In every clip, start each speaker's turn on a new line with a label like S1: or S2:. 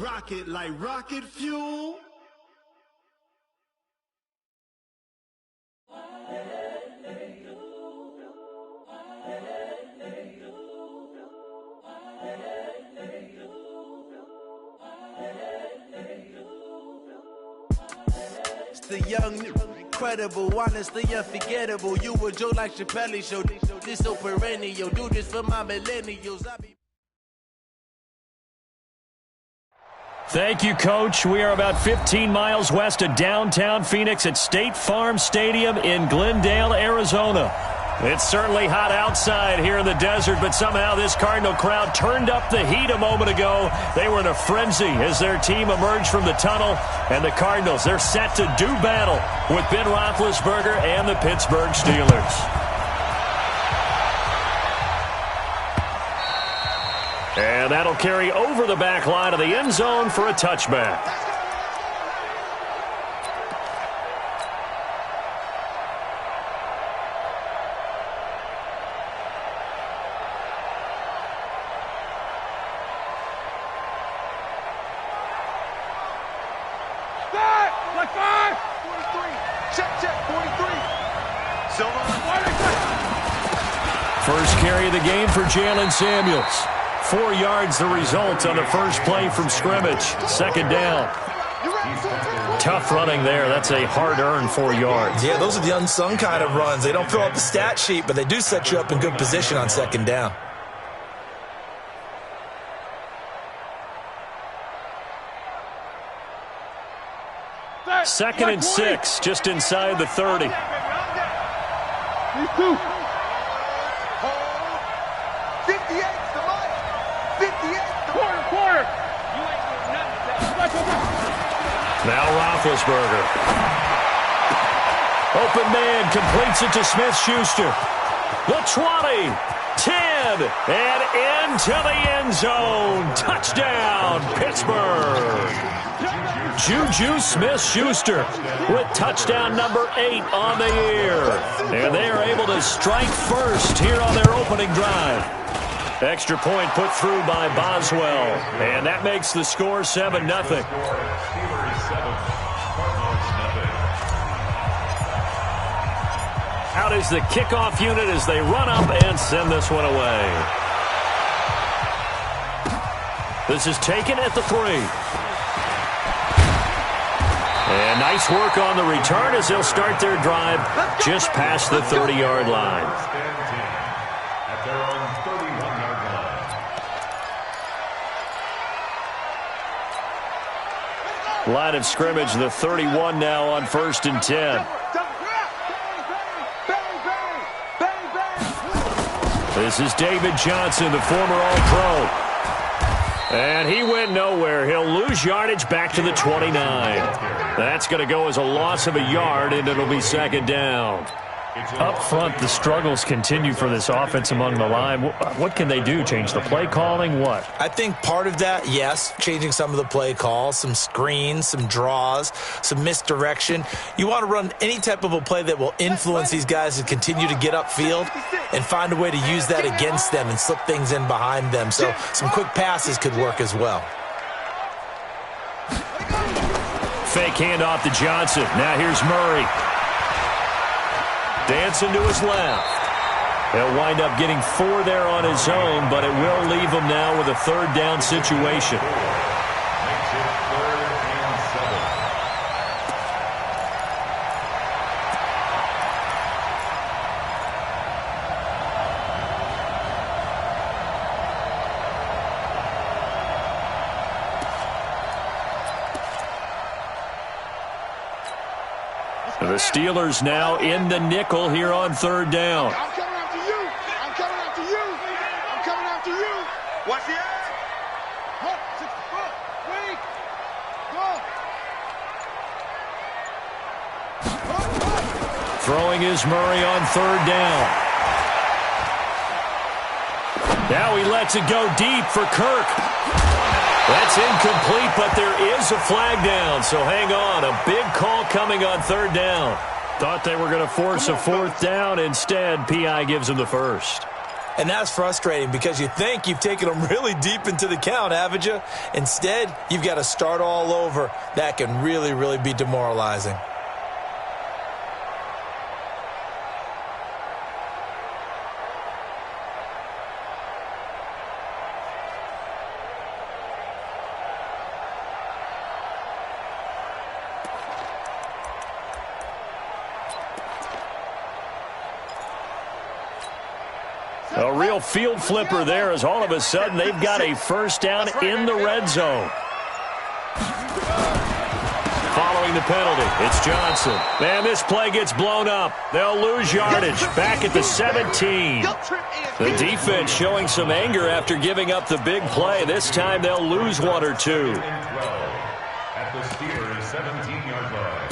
S1: rocket like rocket fuel. It's the young, incredible, honestly unforgettable. You were Joe like Chappelle show. This so perennial. Do this for my millennials.
S2: Thank you, Coach. We are about 15 miles west of downtown Phoenix at State Farm Stadium in Glendale, Arizona. It's certainly hot outside here in the desert, but somehow this Cardinal crowd turned up the heat a moment ago. They were in a frenzy as their team emerged from the tunnel, and the Cardinals, they're set to do battle with Ben Roethlisberger and the Pittsburgh Steelers. And that'll carry over the back line of the end zone for a touchback.
S3: Like 5. 43. Check, 43. Silva.
S2: First carry of the game for Jalen Samuels. 4 yards the result on the first play from scrimmage. Second down. Tough running there. That's a hard-earned 4 yards.
S4: Yeah, those are the unsung kind of runs. They don't fill out the stat sheet, but they do set you up in good position on second down.
S2: Second and 6, just inside the 30. Now Roethlisberger. Open man completes it to Smith-Schuster. The 20, 10, and into the end zone. Touchdown, Pittsburgh. Juju Smith-Schuster with touchdown number 8 on the year. And they are able to strike first here on their opening drive. Extra point put through by Boswell. And that makes the score 7-0. Out is the kickoff unit as they run up and send this one away. This is taken at the 3. And nice work on the return as they'll start their drive just past the 30-yard line.
S5: At their own 31-yard line.
S2: Line of scrimmage, the 31 now on 1st and 10. This is David Johnson, the former All-Pro. And he went nowhere. He'll lose yardage back to the 29. That's going to go as a loss of a yard, and it'll be second down. Up front, the struggles continue for this offense among the line. What can they do? Change the play calling? What?
S4: I think part of that, yes, changing some of the play calls, some screens, some draws, some misdirection. You want to run any type of a play that will influence these guys to continue to get upfield and find a way to use that against them and slip things in behind them. So some quick passes could work as well.
S2: Fake handoff to Johnson. Now here's Murray. Dancing to his left. He'll wind up getting 4 there on his own, but it will leave him now with a third down situation.
S5: Makes it 3rd and
S2: 7. The Steelers now in the nickel here on 3rd down.
S3: I'm coming after you. I'm coming after you. I'm coming after you. Watch the ass.
S2: Throwing is Murray on 3rd down. Now he lets it go deep for Kirk. That's incomplete, but there is a flag down, so hang on. A big call coming on 3rd down. Thought they were going to force a 4th down. Instead, P.I. gives him the first.
S4: And that's frustrating because you think you've taken them really deep into the count, haven't you? Instead, you've got to start all over. That can really, really be demoralizing.
S2: A real field flipper there as all of a sudden they've got a first down in the red zone. Following the penalty, it's Johnson. Man, this play gets blown up. They'll lose yardage back at the 17. The defense showing some anger after giving up the big play. This time they'll lose one or two.
S5: At the Steelers' 17-yard line.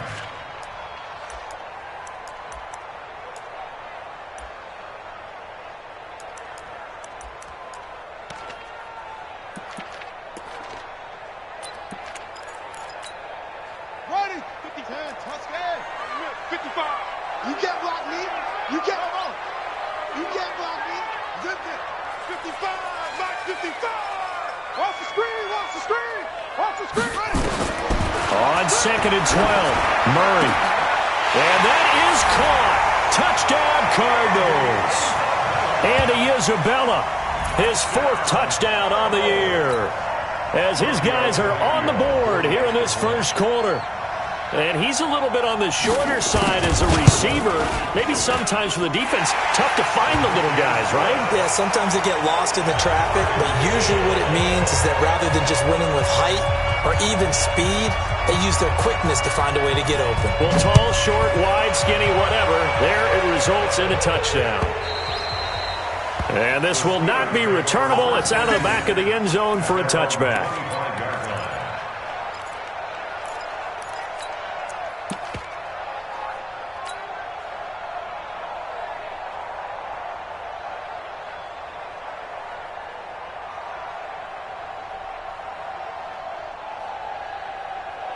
S3: You can't block me. You can't block me. 55, Mike 55. Watch the screen, watch the screen. Watch the screen.
S2: On 2nd and 12, Murray. And that is caught. Touchdown, Cardinals. Andy Isabella, his 4th touchdown on the year. As his guys are on the board here in this first quarter. And he's a little bit on the shorter side as a receiver. Maybe sometimes for the defense, tough to find the little guys, right?
S4: Yeah, sometimes they get lost in the traffic, but usually what it means is that rather than just winning with height or even speed, they use their quickness to find a way to get open.
S2: Well, tall, short, wide, skinny, whatever, there it results in a touchdown. And this will not be returnable. It's out of the back of the end zone for a touchback.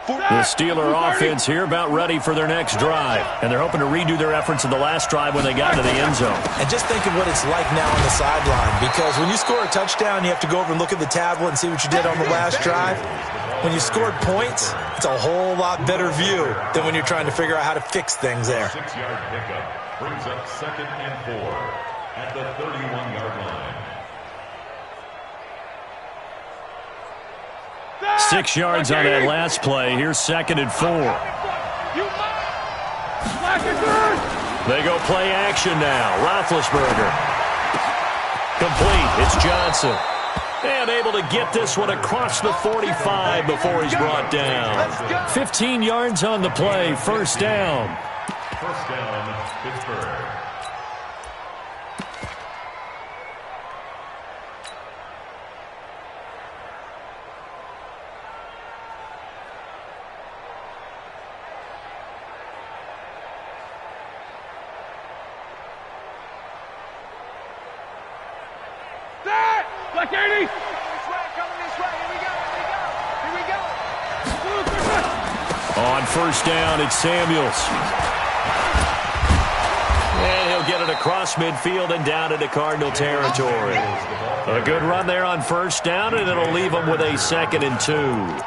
S2: The Steeler offense here about ready for their next drive. And they're hoping to redo their efforts in the last drive when they got to the end zone.
S4: And just think of what it's like now on the sideline. Because when you score a touchdown, you have to go over and look at the tablet and see what you did on the last drive. When you scored points, it's a whole lot better view than when you're trying to figure out how to fix things there.
S5: 6-yard pickup brings up 2nd and 4 at the 31-yard line.
S2: 6 yards on that last play. Here's 2nd and 4. They go play action now. Roethlisberger. Complete. It's Johnson. And able to get this one across the 45 before he's brought down. 15 yards on the play. First down.
S5: First down, Pittsburgh.
S3: Black 80. Coming this way. Here we go.
S2: On first down, it's Samuels. And he'll get it across midfield and down into Cardinal territory. A good run there on first down, and it'll leave them with a 2nd and 2.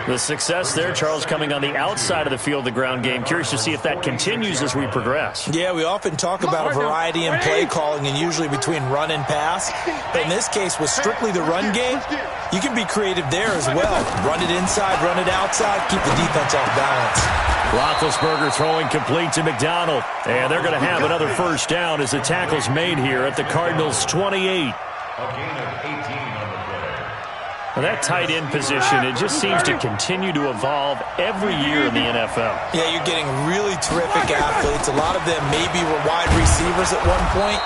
S2: The success there, Charles, coming on the outside of the field, the ground game. Curious to see if that continues as we progress.
S4: Yeah, we often talk about a variety in play calling and usually between run and pass. But in this case, with strictly the run game, you can be creative there as well. Run it inside, run it outside, keep the defense off balance.
S2: Roethlisberger throwing complete to McDonald. And they're going to have another first down as the tackle's made here at the Cardinals' 28.
S5: A gain of 18 on the play.
S2: Well, that tight end position, it just seems to continue to evolve every year in the NFL.
S4: Yeah, you're getting really terrific athletes. A lot of them maybe were wide receivers at one point.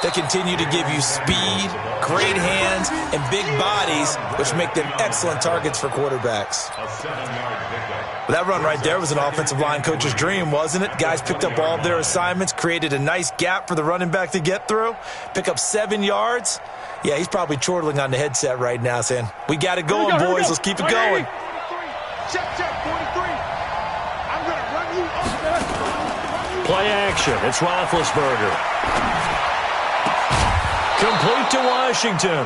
S4: They continue to give you speed, great hands, and big bodies, which make them excellent targets for quarterbacks.
S5: A 7-yard pickup.
S4: That run right there was an offensive line coach's dream, wasn't it? Guys picked up all of their assignments, created a nice gap for the running back to get through, pick up 7 yards. Yeah, he's probably chortling on the headset right now saying, we got it going, boys. Let's keep it going.
S3: Check, 43. I'm going to run you over.
S2: Play action. It's Roethlisberger. Complete to Washington.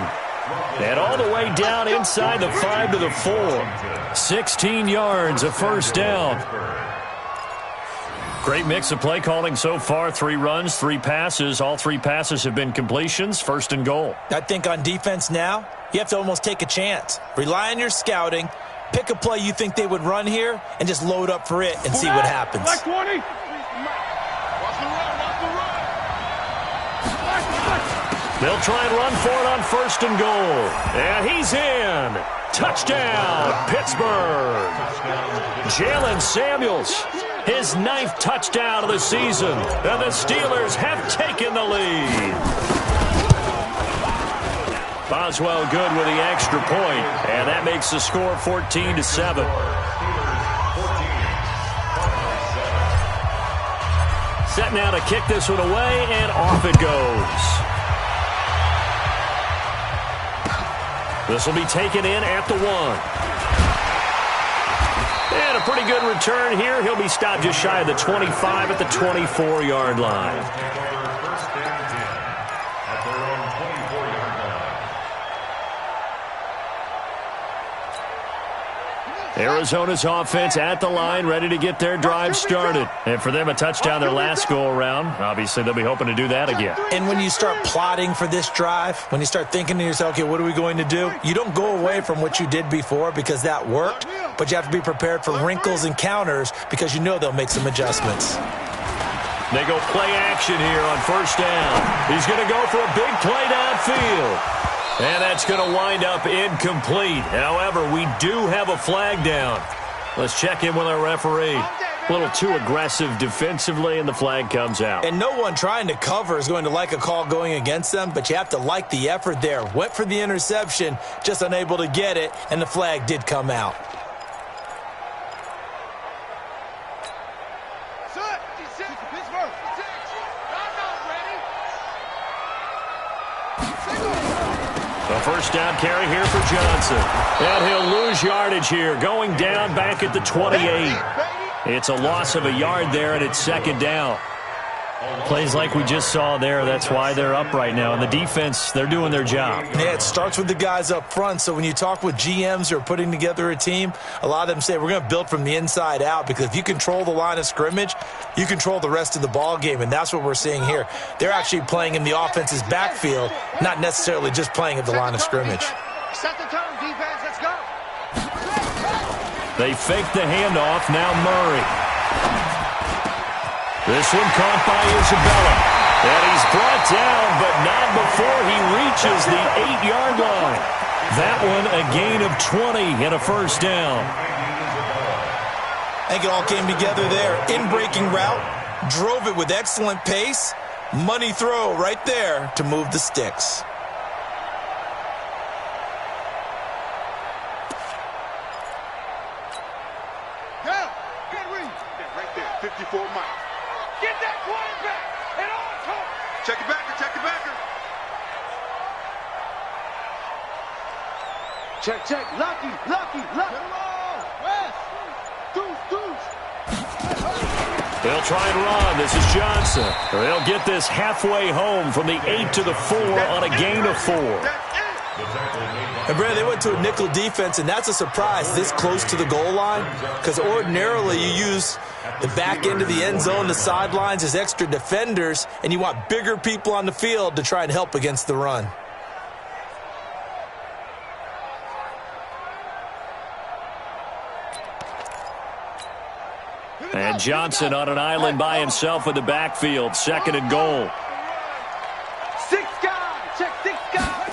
S2: And all the way down inside the 5 to the 4. 16 yards, a first down. Great mix of play calling so far. 3 runs, 3 passes. All 3 passes have been completions. First and goal.
S4: I think on defense now, you have to almost take a chance. Rely on your scouting. Pick a play you think they would run here and just load up for it and see what happens.
S3: Like 20.
S2: They'll try and run for it on first and goal. And he's in. Touchdown, Pittsburgh. Jalen Samuels, his 9th touchdown of the season. And the Steelers have taken the lead. Boswell good with the extra point, and that makes the score 14-7. Set now to kick this one away, and off it goes. This will be taken in at the 1. And a pretty good return here. He'll be stopped just shy of the 25 at the 24-yard line. Arizona's offense at the line, ready to get their drive started. And for them, a touchdown their last go-around. Obviously, they'll be hoping to do that again.
S4: And when you start plotting for this drive, when you start thinking to yourself, okay, what are we going to do? You don't go away from what you did before because that worked, but you have to be prepared for wrinkles and counters because you know they'll make some adjustments.
S2: They go play action here on first down. He's going to go for a big play downfield. And that's going to wind up incomplete. However, we do have a flag down. Let's check in with our referee. A little too aggressive defensively, and the flag comes out.
S4: And no one trying to cover is going to like a call going against them, but you have to like the effort there. Went for the interception, just unable to get it, and the flag did come out.
S2: A first down carry here for Johnson. And he'll lose yardage here, going down back at the 28. It's a loss of a yard there, and it's second down. Plays like we just saw there, that's why they're up right now. And the defense, they're doing their job.
S4: Yeah, it starts with the guys up front. So when you talk with GMs who are putting together a team, a lot of them say we're going to build from the inside out, because if you control the line of scrimmage, you control the rest of the ball game, and that's what we're seeing here. They're actually playing in the offense's backfield, not necessarily just playing at the line of scrimmage.
S3: Set the tone, defense, let's go.
S2: They fake the handoff, now Murray. This one caught by Isabella. And he's brought down, but not before he reaches the 8-yard line. That one a gain of 20 and a first down.
S4: I think it all came together there. In-breaking route, drove it with excellent pace. Money throw right there to move the sticks.
S3: Yeah, good read. Right there, 54 miles. Get that quarterback and on top. Check it backer, check it backer. Check. Lucky. West. Deuce.
S2: They'll try and run. This is Johnson. They'll get this halfway home from the 8 to the 4 on a gain of 4.
S4: And Brad, they went to a nickel defense, and that's a surprise this close to the goal line, because ordinarily you use the back end of the end zone, the sidelines as extra defenders, and you want bigger people on the field to try and help against the run.
S2: And Johnson on an island by himself in the backfield, second and goal.
S3: 6 guys, check 6 guys.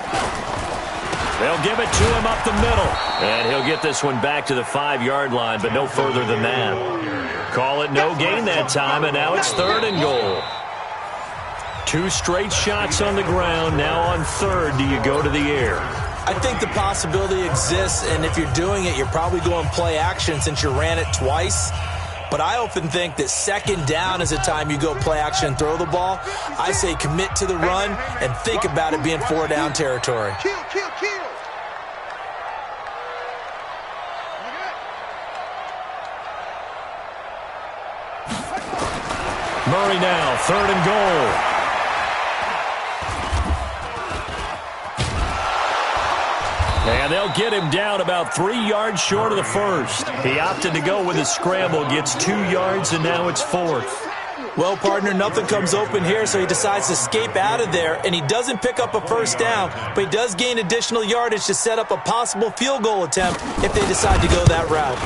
S2: They'll give it to him up the middle. And he'll get this one back to the 5-yard line, but no further than that. Call it no gain that time, and now it's third and goal. 2 straight shots on the ground. Now on third, do you go to the air?
S4: I think the possibility exists, and if you're doing it, you're probably going play action since you ran it twice. But I often think that second down is a time you go play action and throw the ball. I say commit to the run and think about it being 4-down territory.
S3: Kill.
S2: Murray now, third and goal. And they'll get him down about 3 yards short of the first. He opted to go with a scramble, gets 2 yards, and now it's 4th.
S4: Well, partner, nothing comes open here, so he decides to escape out of there, and he doesn't pick up a first down, but he does gain additional yardage to set up a possible field goal attempt if they decide to go that route.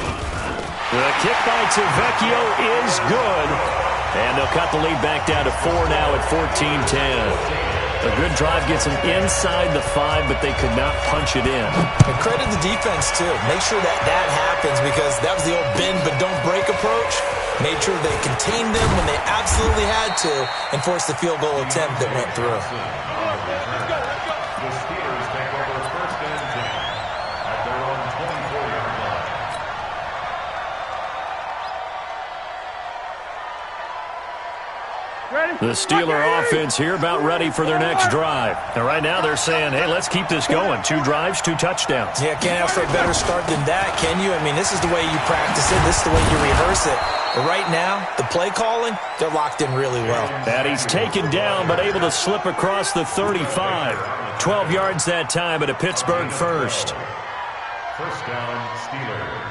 S2: The kick by Tavecchio is good, and they'll cut the lead back down to 4 now at 14-10. A good drive gets them inside the 5, but they could not punch it in.
S4: And credit the defense, too. Make sure that happens, because that was the old bend but don't break approach. Made sure they contained them when they absolutely had to and forced the field goal attempt that went through.
S5: The Steelers take over first and 10 at their own 24-yard line.
S2: The Steeler offense here about ready for their next drive. And right now they're saying, hey, let's keep this going. 2 drives, 2 touchdowns.
S4: Yeah, can't ask for a better start than that, can you? I mean, this is the way you practice it. This is the way you rehearse it. But right now, the play calling, they're locked in really well.
S2: And he's taken down but able to slip across the 35. 12 yards that time at a Pittsburgh first.
S5: First down, Steelers.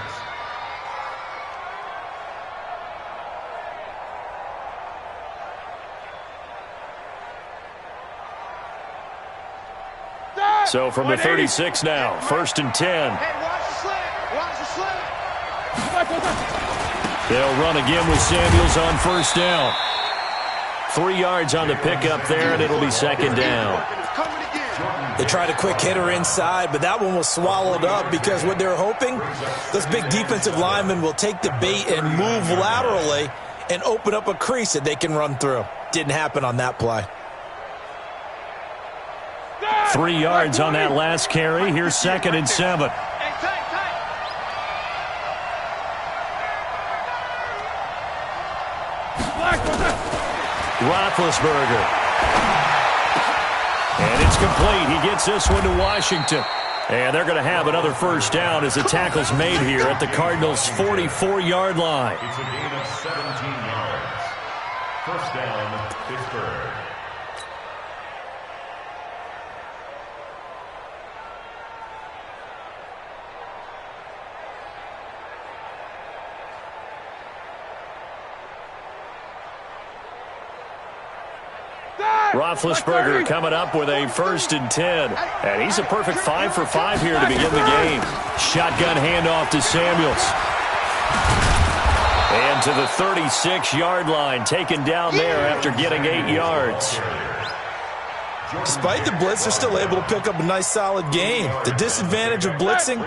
S2: So from the 36 now, first and 10.
S3: Hey, watch the slant. Watch the slant.
S2: They'll run again with Samuels on first down. 3 yards on the pickup there, and it'll be second down.
S4: They tried a quick hitter inside, but that one was swallowed up because what they're hoping, those big defensive linemen will take the bait and move laterally and open up a crease that they can run through. Didn't happen on that play.
S2: 3 yards on that last carry. Here's second and 7. Roethlisberger. And it's complete. He gets this one to Washington. And they're going to have another first down as the tackle's made here at the Cardinals' 44-yard line.
S5: It's a gain of 17 yards. First down, Pittsburgh.
S2: Roethlisberger coming up with a first and 10. And he's a perfect 5 for 5 here to begin the game. Shotgun handoff to Samuels. And to the 36-yard line, taken down there after getting 8 yards.
S4: Despite the blitz, they're still able to pick up a nice, solid gain. The disadvantage of blitzing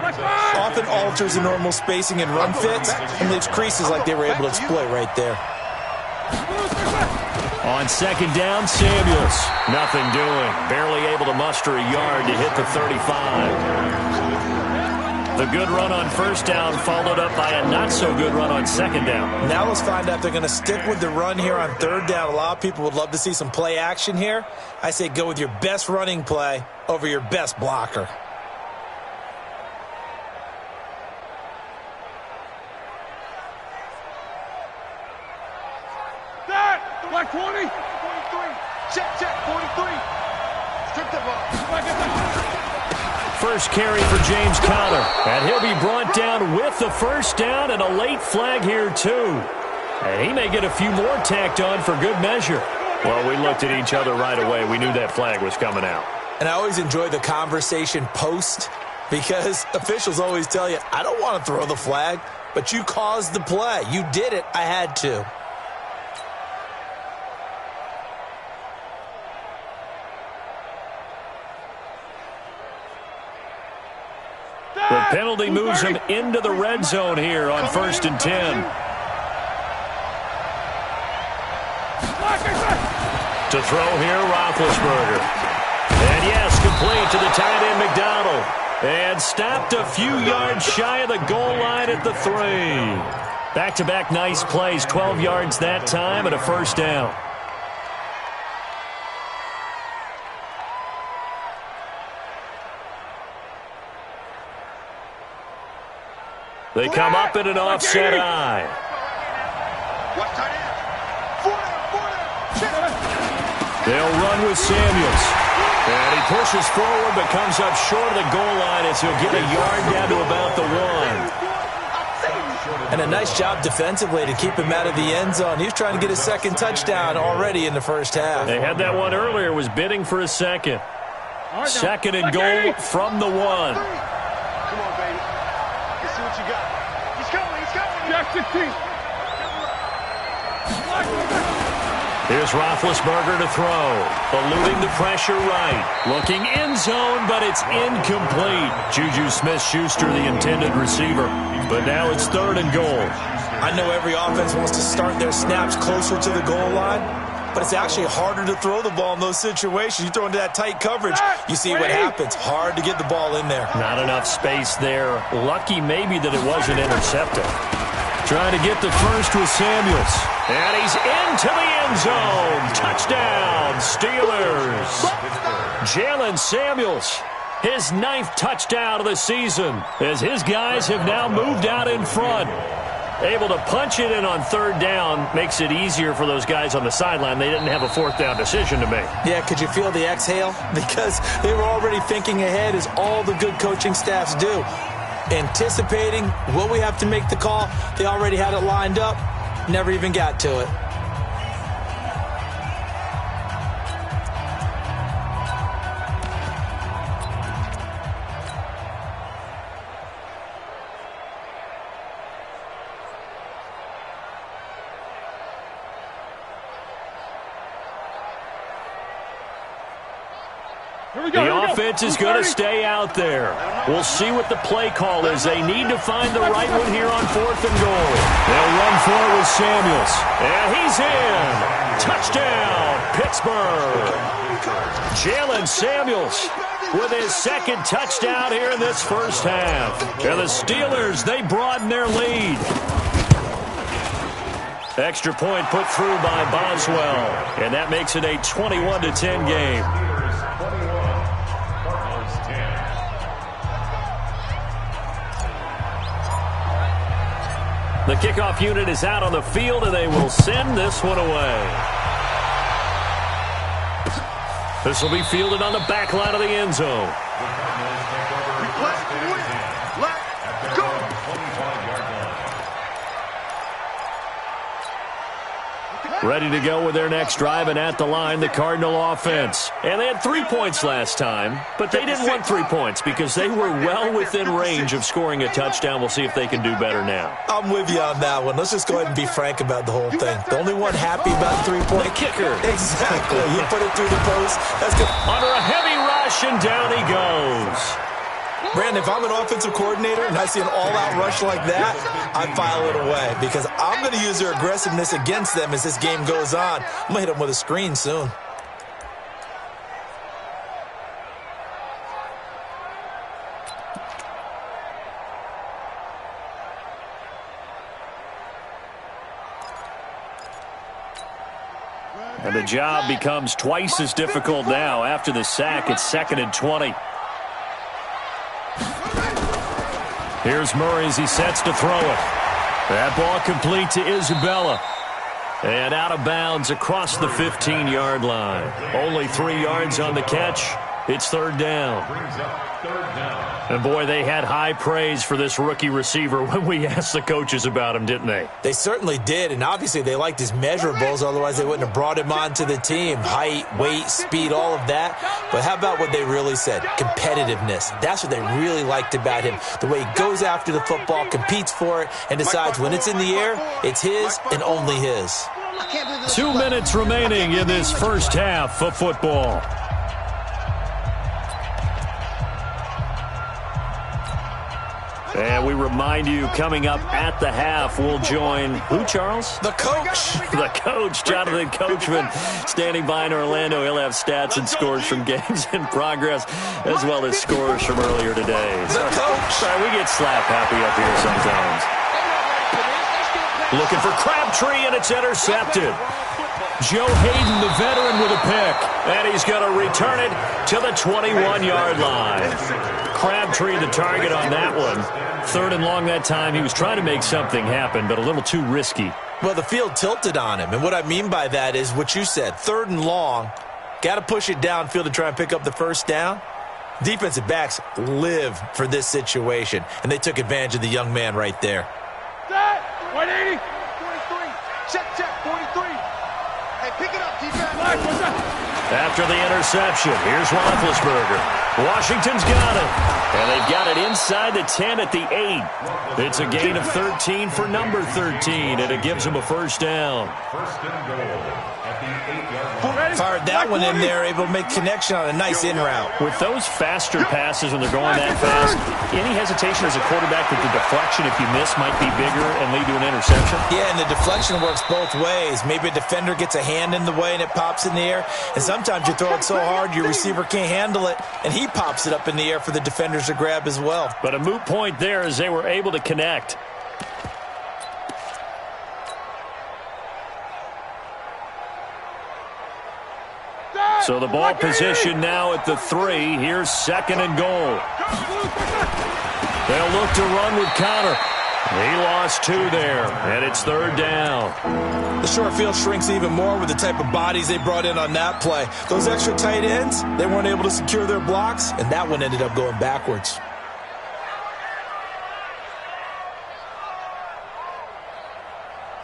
S4: often alters the normal spacing and run fits and leaves creases like they were able to exploit right there.
S2: On second down, Samuels. Nothing doing. Barely able to muster a yard to hit the 35. The good run on first down followed up by a not-so-good run on second down.
S4: Now let's find out if they're going to stick with the run here on third down. A lot of people would love to see some play action here. I say go with your best running play over your best blocker.
S3: Black 20. 43. Check, 43. Strip the ball.
S2: First carry for James Conner. And he'll be brought down with the first down and a late flag here, too. And he may get a few more tacked on for good measure. Well, we looked at each other right away. We knew that flag was coming out.
S4: And I always enjoy the conversation post because officials always tell you, I don't want to throw the flag, but you caused the play. You did it. I had to.
S2: The penalty moves him into the red zone here on first and 10. To throw here, Roethlisberger. And yes, complete to the tight end, McDonald. And stopped a few yards shy of the goal line at the 3. Back-to-back nice plays, 12 yards that time and a first down. They come up in an offset eye. They'll run with Samuels. And he pushes forward but comes up short of the goal line as he'll get a yard down to about the 1.
S4: And a nice job defensively to keep him out of the end zone. He was trying to get his second touchdown already in the first half.
S2: They had that one earlier, was bidding for a second. Second and goal from the 1.
S3: Come on, baby. Let's see what you got. He's coming. Jack 16.
S2: Here's Roethlisberger to throw. Eluding the pressure right. Looking end zone, but it's incomplete. Juju Smith-Schuster, the intended receiver. But now it's third and goal.
S4: I know every offense wants to start their snaps closer to the goal line, but it's actually harder to throw the ball in those situations. You throw into that tight coverage, you see what happens. Hard to get the ball in there.
S2: Not enough space there. Lucky maybe that it wasn't intercepted. Trying to get the first with Samuels. And he's into the end zone. Touchdown, Steelers. Jalen Samuels, his 9th touchdown of the season, as his guys have now moved out in front. Able to punch it in on third down makes it easier for those guys on the sideline. They didn't have a fourth down decision to make.
S4: Yeah, could you feel the exhale? Because they were already thinking ahead, as all the good coaching staffs do. Anticipating, will we have to make the call? They already had it lined up. Never even got to it.
S2: The offense is going to stay out there. We'll see what the play call is. They need to find the right one here on 4th and goal. They'll run for it with Samuels. And he's in. Touchdown, Pittsburgh. Jalen Samuels with his 2nd touchdown here in this first half. And the Steelers, they broaden their lead. Extra point put through by Boswell. And that makes it a 21-10 game. The kickoff unit is out on the field, and they will send this one away. This will be fielded on the back line of the end zone.
S3: Let's go.
S2: Ready to go with their next drive, and at the line, the Cardinal offense. And they had 3 points last time, but they didn't want 3 points because they were well within range of scoring a touchdown. We'll see if they can do better now.
S4: I'm with you on that one. Let's just go ahead and be frank about the whole thing. The only one happy about 3-point.
S2: The kicker.
S4: Exactly. You put it through the post. That's good.
S2: Under a heavy rush, and down he goes.
S4: Brandon, if I'm an offensive coordinator and I see an all-out rush like that, I file it away because I'm going to use their aggressiveness against them as this game goes on. I'm going to hit them with a screen soon.
S2: And the job becomes twice as difficult now. After the sack, it's 2nd and 20. Here's Murray as he sets to throw it. That ball complete to Isabella. And out of bounds across the 15-yard line. Only 3 yards on the catch. It's third down. And, boy, they had high praise for this rookie receiver when we asked the coaches about him, didn't they?
S4: They certainly did, and obviously they liked his measurables. Otherwise, they wouldn't have brought him onto the team. Height, weight, speed, all of that. But how about what they really said? Competitiveness. That's what they really liked about him. The way he goes after the football, competes for it, and decides when it's in the air, it's his and only his.
S2: 2 minutes remaining in this first half of football. And we remind you, coming up at the half, we'll join who, Charles?
S4: The coach.
S2: The coach, Jonathan Coachman, standing by in Orlando. He'll have stats and scores from games in progress, as well as scores from earlier today.
S4: The coach.
S2: Sorry, we get slap happy up here sometimes. Looking for Crabtree, and it's intercepted. Joe Hayden, the veteran, with a pick. And he's going to return it to the 21-yard line. Crabtree, the target on that one. Third and long that time. He was trying to make something happen, but a little too risky.
S4: Well, the field tilted on him. And what I mean by that is what you said. Third and long. Got to push it downfield to try and pick up the first down. Defensive backs live for this situation, and they took advantage of the young man right there.
S3: 180. 43. Check. 43. Hey, pick it up, defense.
S2: After the interception, here's Roethlisberger. Washington's got it. And they've got it inside the 10 at the 8. It's a gain of 13 for number 13, and it gives them a first down.
S5: First and goal at the 8-yard line.
S4: Fired that one in there, able to make connection on a nice in route.
S2: With those faster passes when they're going that fast, any hesitation as a quarterback that the deflection, if you miss, might be bigger and lead to an interception?
S4: Yeah, and the deflection works both ways. Maybe a defender gets a hand in the way and it pops in the air, and sometimes you throw it so hard your receiver can't handle it, and he pops it up in the air for the defenders to grab as well.
S2: But a moot point there as they were able to connect. So the ball position now at the 3. Here's second and goal. They'll look to run with Connor. He lost 2 there, and it's third down.
S4: The short field shrinks even more with the type of bodies they brought in on that play. Those extra tight ends, they weren't able to secure their blocks, and that one ended up going backwards.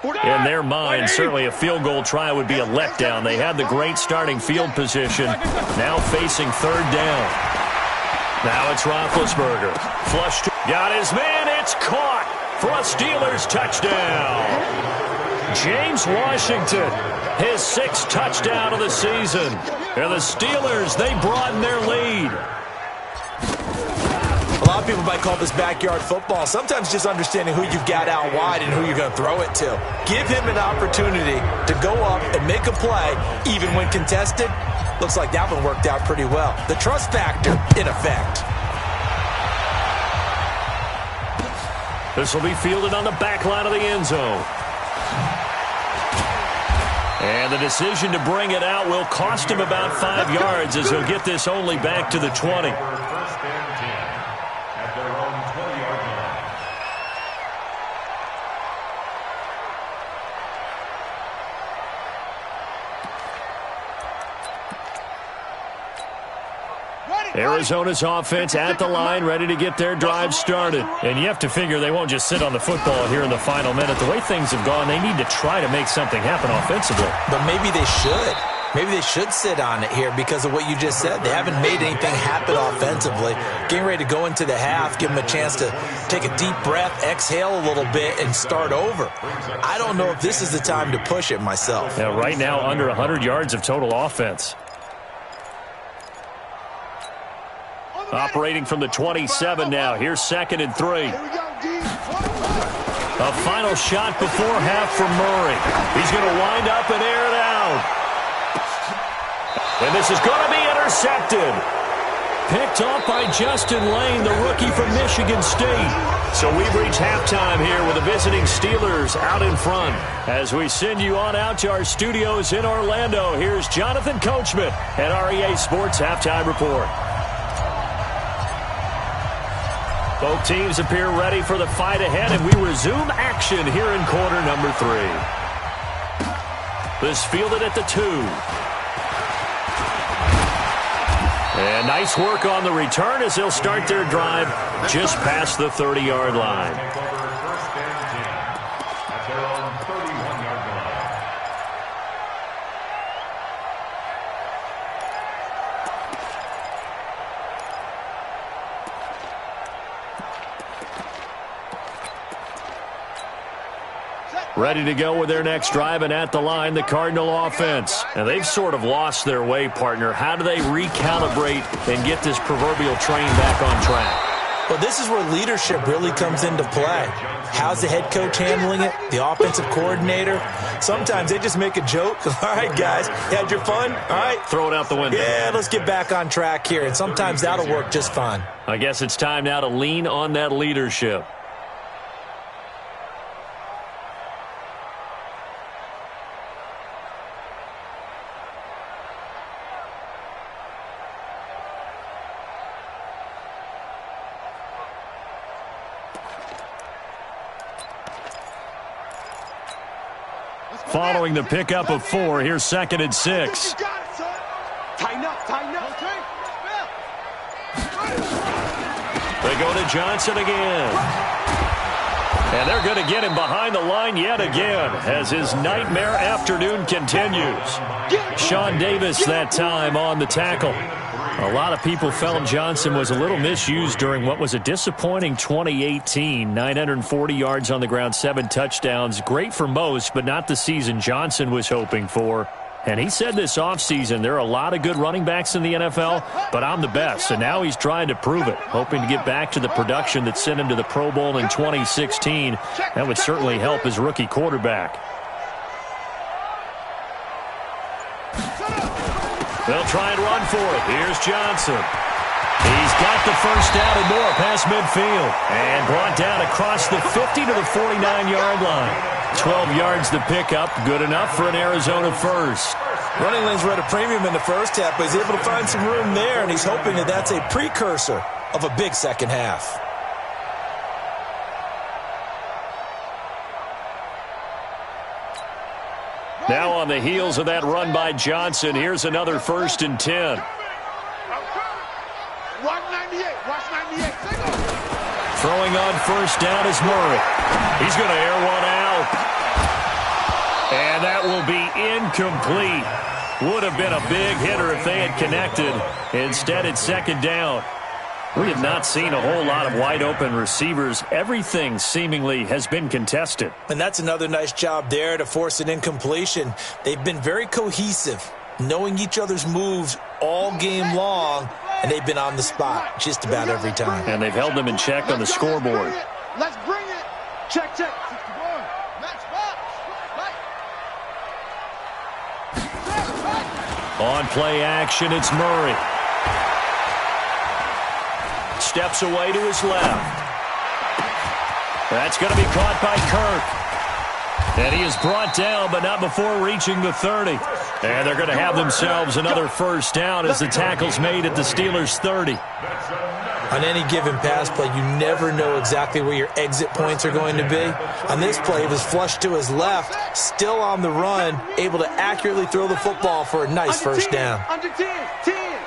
S2: In their mind, certainly a field goal try would be a letdown. They had the great starting field position, now facing third down. Now it's Roethlisberger. Flush to, got his man, it's caught for a Steelers touchdown. James Washington, his 6th touchdown of the season. And the Steelers, they broaden their lead.
S4: A lot of people might call this backyard football. Sometimes just understanding who you've got out wide and who you're going to throw it to. Give him an opportunity to go up and make a play, even when contested. Looks like that one worked out pretty well. The trust factor in effect.
S2: This will be fielded on the back line of the end zone. And the decision to bring it out will cost him about 5 yards as he'll get this only back to the 20.
S5: First and 10 at their own 20-yard line.
S2: Arizona's offense at the line, ready to get their drive started. And you have to figure they won't just sit on the football here in the final minute. The way things have gone, they need to try to make something happen offensively.
S4: But maybe they should. Maybe they should sit on it here because of what you just said. They haven't made anything happen offensively. Getting ready to go into the half, give them a chance to take a deep breath, exhale a little bit, and start over. I don't know if this is the time to push it myself.
S2: Yeah, right now, under 100 yards of total offense. Operating from the 27 now. Here's second and 3. A final shot before half from Murray. He's going to wind up and air it out. And this is going to be intercepted. Picked off by Justin Lane, the rookie from Michigan State. So we've reached halftime here with the visiting Steelers out in front. As we send you on out to our studios in Orlando, here's Jonathan Coachman at REA Sports Halftime Report. Both teams appear ready for the fight ahead, and we resume action here in quarter number 3. This fielded at the 2. And nice work on the return as they'll start their drive just past the 30-yard line.
S5: First and 10 at their own 31-yard line.
S2: Ready to go with their next drive, and at the line, the Cardinal offense. And they've sort of lost their way, partner. How do they recalibrate and get this proverbial train back on track?
S4: Well, this is where leadership really comes into play. How's the head coach handling it? The offensive coordinator? Sometimes they just make a joke. All right, guys, you had your fun? All right.
S2: Throw it out the window.
S4: Yeah, let's get back on track here. And sometimes that'll work just fine.
S2: I guess it's time now to lean on that leadership. Following the pickup of 4, here's second and 6.
S3: Tighten up, tighten up.
S2: They go to Johnson again. And they're going to get him behind the line yet again as his nightmare afternoon continues. Sean Davis that time on the tackle. A lot of people felt Johnson was a little misused during what was a disappointing 2018. 940 yards on the ground, 7 touchdowns. Great for most, but not the season Johnson was hoping for. And he said this offseason, there are a lot of good running backs in the NFL, but I'm the best. And now he's trying to prove it, hoping to get back to the production that sent him to the Pro Bowl in 2016. That would certainly help his rookie quarterback. They'll try and run for it. Here's Johnson. He's got the first down and more past midfield. And brought down across the 50 to the 49-yard line. 12 yards to pick up. Good enough for an Arizona first.
S4: Running lanes were at a premium in the first half, but he's able to find some room there, and he's hoping that that's a precursor of a big second half.
S2: Now on the heels of that run by Johnson, here's another 1st and 10.
S3: Watch 98. Watch 98.
S2: Throwing on first down is Murray. He's going to air one out. And that will be incomplete. Would have been a big hitter if they had connected. Instead, it's 2nd down. We have not seen a whole lot of wide-open receivers. Everything seemingly has been contested.
S4: And that's another nice job there to force an incompletion. They've been very cohesive, knowing each other's moves all game long, and they've been on the spot just about every time.
S2: And they've held them in check on the scoreboard.
S3: Let's bring it. Check, check. 61. Match box.
S2: On play action, it's Murray. Steps away to his left. That's going to be caught by Kirk. And he is brought down, but not before reaching the 30. And they're going to have themselves another first down as the tackle's made at the Steelers' 30.
S4: On any given pass play, you never know exactly where your exit points are going to be. On this play, it was flushed to his left, still on the run, able to accurately throw the football for a nice first down.
S3: Under 10. 10.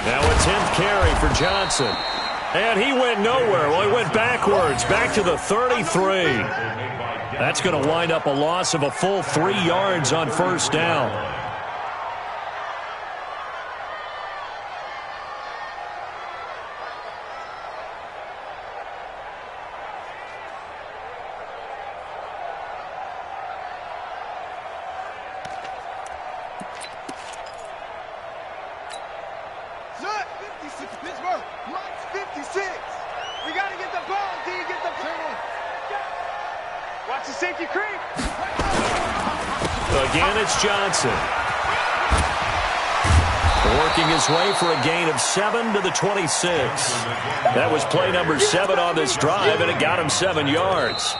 S2: Now a 10th carry for Johnson. And he went nowhere. Well, he went backwards, back to the 33. That's going to wind up a loss of a full 3 yards on first down.
S3: Pittsburgh, Mike's 56. We got to get the ball, D. Get the ball. Watch the safety creep.
S2: Again, it's Johnson. Working his way for a gain of 7 to the 26. That was play number 7 on this drive, and it got him 7 yards.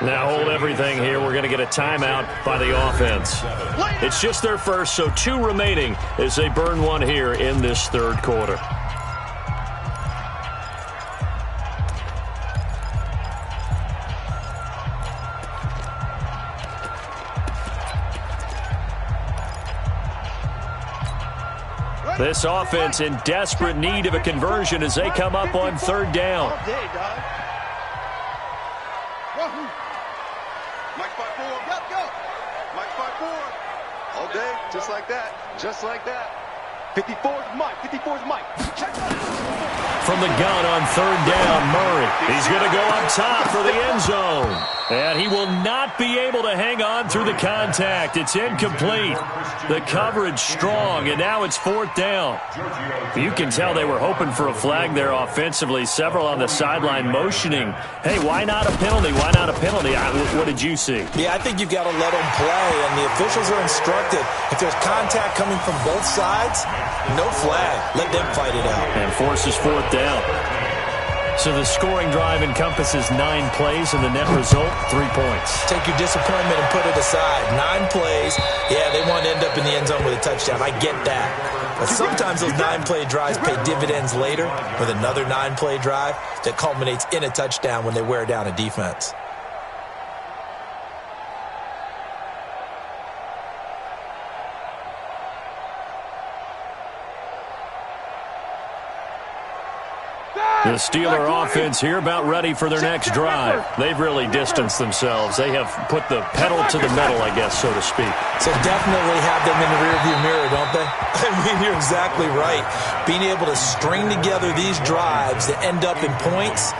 S2: Now hold everything here. We're going to get a timeout by the offense. It's just their first, so 2 remaining as they burn one here in this third quarter. This offense in desperate need of a conversion as they come up on third down.
S3: All day, dog. Mike 5-4. Go, go. Mike 5-4. All day, just like that. Just like that. 54's Mike. 54's Mike. Check
S2: From the gun on third down, Murray. He's going to go up top for the end zone. And he will not be able to hang on through the contact. It's incomplete. The coverage strong, and now it's fourth down. You can tell they were hoping for a flag there offensively. Several on the sideline motioning. Hey, why not a penalty? Why not a penalty? What did you see?
S4: Yeah, I think you've got to let them play, and the officials are instructed. If there's contact coming from both sides, no flag. Let them fight it out.
S2: And forces fourth down. So the scoring drive encompasses 9 plays, and the net result, 3 points.
S4: Take your disappointment and put it aside. 9 plays. Yeah, they want to end up in the end zone with a touchdown. I get that. But sometimes those 9-play drives pay dividends later with another 9-play drive that culminates in a touchdown when they wear down a defense.
S2: The Steeler offense here about ready for their next drive. They've really distanced themselves. They have put the pedal to the metal, I guess, so to speak.
S4: So definitely have them in the rearview mirror, don't they? I mean, you're exactly right. Being able to string together these drives that end up in points,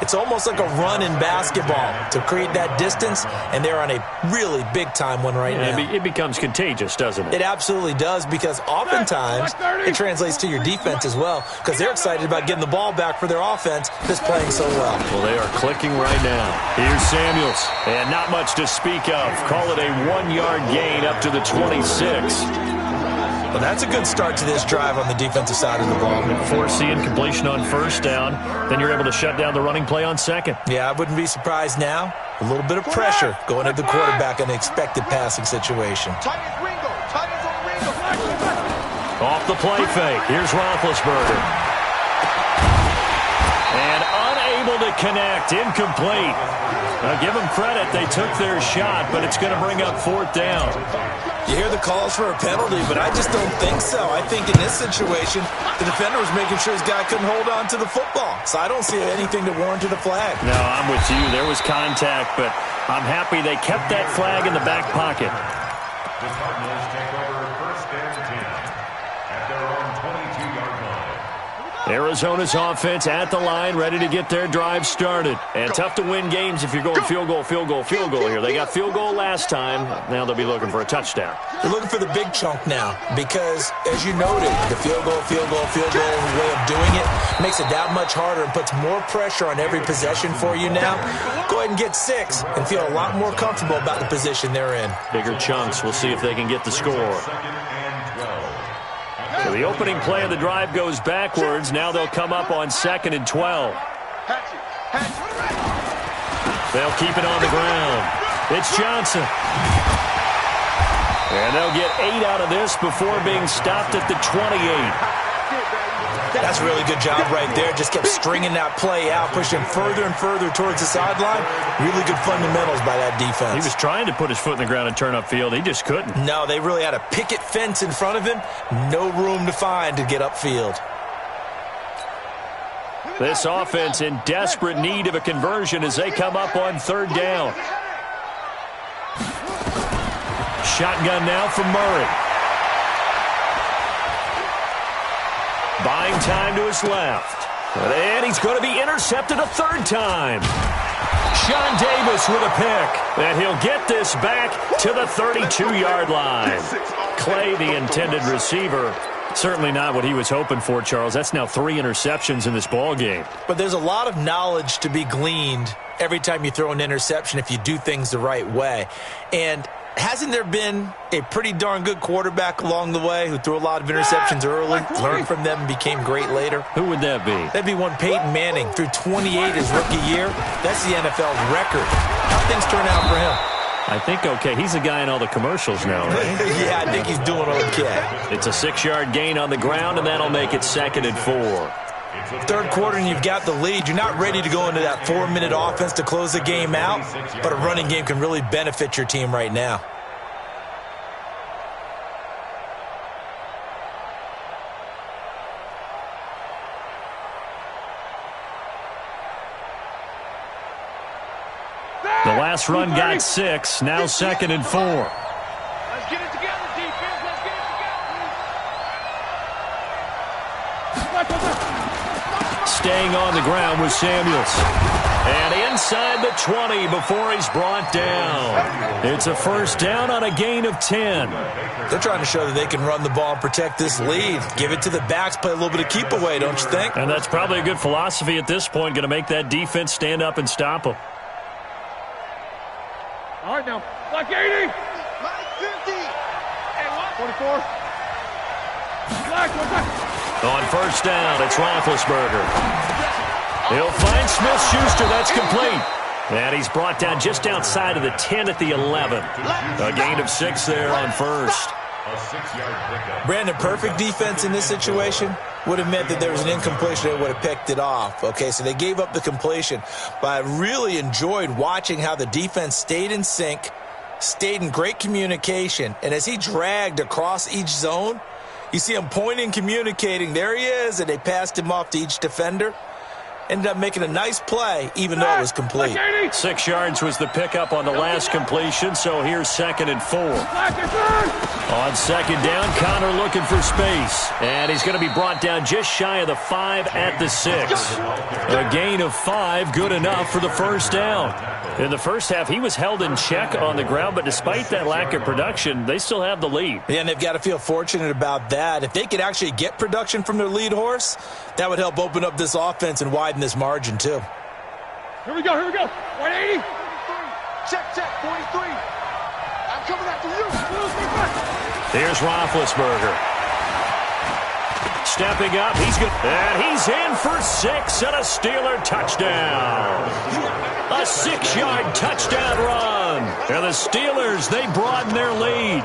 S4: it's almost like a run in basketball to create that distance, and they're on a really big-time one right now.
S2: It becomes contagious, doesn't it?
S4: It absolutely does, because oftentimes it translates to your defense as well, because they're excited about getting the ball back for their offense that's playing so well.
S2: Well, they are clicking right now. Here's Samuels, and not much to speak of. Call it a 1-yard gain up to the 26.
S4: Well, that's a good start to this drive on the defensive side of the ball.
S2: Forcing completion on first down. Then you're able to shut down the running play on second.
S4: Yeah, I wouldn't be surprised now. A little bit of pressure going at the quarterback in an expected passing situation.
S2: Off the play fake. Here's Roethlisberger. And unable to connect. Incomplete. Now, give them credit. They took their shot, but it's going to bring up fourth down.
S4: You hear the calls for a penalty, but I just don't think so. I think in this situation, the defender was making sure his guy couldn't hold on to the football. So I don't see anything to warrant a flag.
S2: No, I'm with you. There was contact, but I'm happy they kept that flag in the back pocket.
S5: The Cardinals take over first and 10 at their own 22-yard line.
S2: Arizona's offense at the line, ready to get their drive started. And tough to win games if you're going field goal, field goal, field goal here. They got field goal last time. Now they'll be looking for a touchdown.
S4: They're looking for the big chunk now because, as you noted, the field goal way of doing it makes it that much harder and puts more pressure on every possession for you now. Go ahead and get 6 and feel a lot more comfortable about the position they're in.
S2: Bigger chunks. We'll see if they can get the score. So the opening play of the drive goes backwards. Now they'll come up on 2nd and 12. They'll keep it on the ground. It's Johnson. And they'll get 8 out of this before being stopped at the 28.
S4: That's a really good job right there. Just kept stringing that play out, pushing further and further towards the sideline. Really good fundamentals by that defense.
S2: He was trying to put his foot in the ground and turn upfield. He just couldn't.
S4: No, they really had a picket fence in front of him. No room to find to get upfield.
S2: This offense in desperate need of a conversion as they come up on 3rd down. Shotgun now from Murray. Buying time to his left. And he's going to be intercepted a 3rd time. Sean Davis with a pick. And he'll get this back to the 32-yard line. Clay, the intended receiver. Certainly not what he was hoping for, Charles. That's now 3 interceptions in this ball game.
S4: But there's a lot of knowledge to be gleaned every time you throw an interception if you do things the right way. And hasn't there been a pretty darn good quarterback along the way who threw a lot of interceptions early, learned from them, and became great later?
S2: Who would that be?
S4: That'd be one Peyton Manning. Threw 28 his rookie year. That's the NFL's record. How things turn out for him?
S2: I think okay. He's the guy in all the commercials now, right?
S4: Yeah, I think he's doing okay.
S2: It's a 6-yard gain on the ground, and that'll make it 2nd and 4.
S4: 3rd quarter and you've got the lead. You're not ready to go into that 4-minute offense to close the game out, but a running game can really benefit your team right now.
S2: The last run got 6. Now 2nd and 4.
S3: Let's get it together, defense. Let's get it together.
S2: Staying on the ground with Samuels. And inside the 20 before he's brought down. It's a 1st down on a gain of 10.
S4: They're trying to show that they can run the ball and protect this lead. Give it to the backs, play a little bit of keep away, don't you think?
S2: And that's probably a good philosophy at this point, going to make that defense stand up and stop them.
S3: All right, now. Black 80. Black 50. And what? 44. Black, what's that?
S2: On 1st down, it's Roethlisberger. He'll find Smith-Schuster. That's complete. And he's brought down just outside of the 10 at the 11. A gain of 6 there on 1st.
S5: A 6-yard pickup.
S4: Brandon, perfect defense in this situation would have meant that there was an incompletion that would have picked it off. Okay, so they gave up the completion. But I really enjoyed watching how the defense stayed in sync, stayed in great communication. And as he dragged across each zone, you see him pointing, communicating. There he is, and they passed him off to each defender. Ended up making a nice play, even though it was complete.
S2: 6 yards was the pickup on the last completion, so here's 2nd and 4. On 2nd down, Connor looking for space. And he's going to be brought down just shy of the 5 at the 6. A gain of 5, good enough for the first down. In the first half, he was held in check on the ground, but despite that lack of production, they still have the lead.
S4: Yeah, and they've got to feel fortunate about that. If they could actually get production from their lead horse, that would help open up this offense and widen this margin, too.
S3: Here we go. 180. Check, 43. I'm coming after you.
S2: Here's Roethlisberger. Stepping up, he's good. And he's in for 6 and a Steeler touchdown. A 6-yard touchdown run. And the Steelers, they broaden their lead.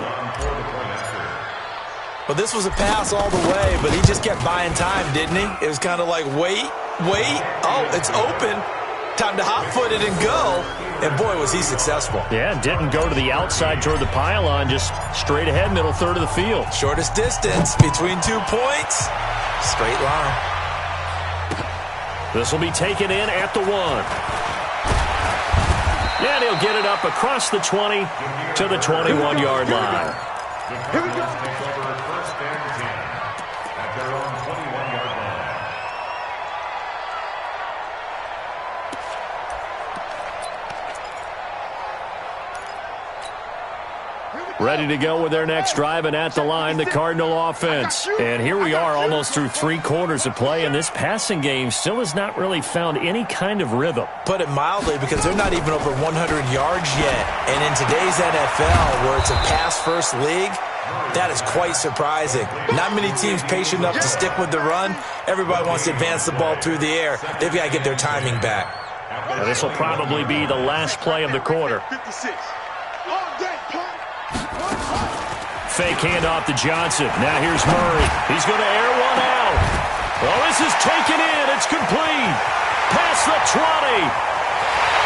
S4: Well, this was a pass all the way, but he just kept buying time, didn't he? It was kind of like, wait. Oh, it's open. Time to hot-foot it and go. And, boy, was he successful.
S2: Yeah, didn't go to the outside toward the pylon, just straight ahead, middle third of the field.
S4: Shortest distance between 2 points. Straight line.
S2: This will be taken in at the 1. And he'll get it up across the 20 to the 21-yard line.
S3: Here we go.
S5: First and 10 at their own 21-yard line.
S2: Ready to go with their next drive, and at the line, the Cardinal offense. And here we are almost through 3 quarters of play, and this passing game still has not really found any kind of rhythm.
S4: Put it mildly, because they're not even over 100 yards yet. And in today's NFL, where it's a pass-first league, that is quite surprising. Not many teams patient enough to stick with the run. Everybody wants to advance the ball through the air. They've got to get their timing back.
S2: Now, this will probably be the last play of the quarter.
S3: 56. All day,
S2: Fake handoff to Johnson. Now here's Murray. He's going to air one out. Well, this is taken in. It's complete. Past the 20.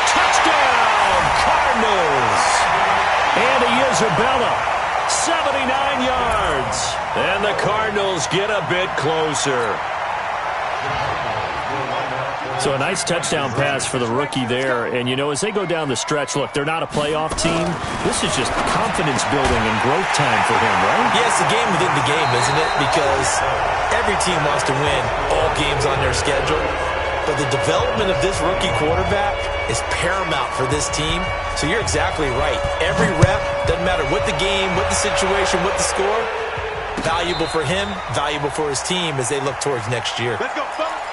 S2: Touchdown, Cardinals. Andy Isabella, 79 yards. And the Cardinals get a bit closer. So a nice touchdown pass for the rookie there. And, you know, as they go down the stretch, look, they're not a playoff team. This is just confidence building and growth time for him, right?
S4: Yeah, it's a game within the game, isn't it? Because every team wants to win all games on their schedule. But the development of this rookie quarterback is paramount for this team. So you're exactly right. Every rep, doesn't matter what the game, what the situation, what the score, valuable for him, valuable for his team as they look towards next year.
S3: Let's go, fellas.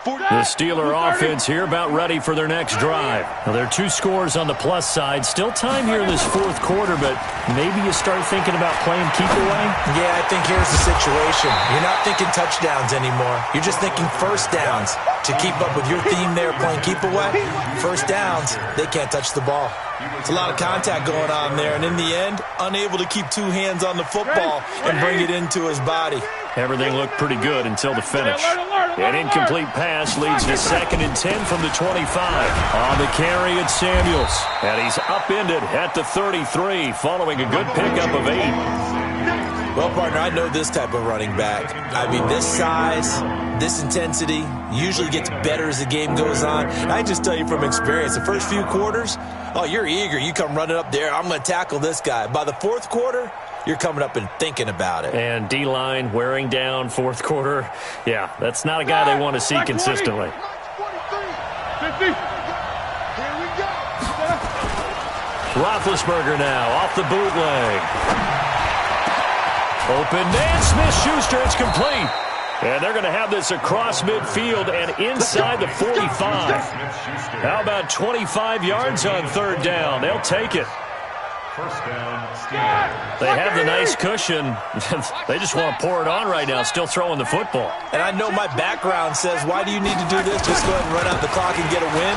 S2: The Steeler offense here about ready for their next drive. Now, there are 2 scores on the plus side. Still time here in this 4th quarter, but maybe you start thinking about playing keep away?
S4: Yeah, I think here's the situation. You're not thinking touchdowns anymore. You're just thinking first downs. To keep up with your theme there, playing keep away, first downs, they can't touch the ball. It's a lot of contact going on there, and in the end, unable to keep 2 hands on the football and bring it into his body.
S2: Everything looked pretty good until the finish. An incomplete pass leads to 2nd and 10 from the 25. On the carry, it's Samuels. And he's upended at the 33 following a good pickup of 8.
S4: Well, partner, I know this type of running back. I mean, this size, this intensity usually gets better as the game goes on. And I just tell you from experience, the first few quarters, oh, you're eager. You come running up there, I'm going to tackle this guy. By the 4th quarter, you're coming up and thinking about it.
S2: And D-line wearing down 4th quarter. Yeah, that's not a guy they want to see consistently.
S3: 50. Here we go.
S2: Roethlisberger now off the bootleg. Open man, Smith-Schuster, it's complete. And they're going to have this across midfield and inside the 45. How about 25 yards on 3rd down? They'll take it.
S5: First down, Steelers.
S2: They have the nice cushion. They just want to pour it on right now, still throwing the football.
S4: And I know my background says, why do you need to do this? Just go ahead and run out the clock and get a win.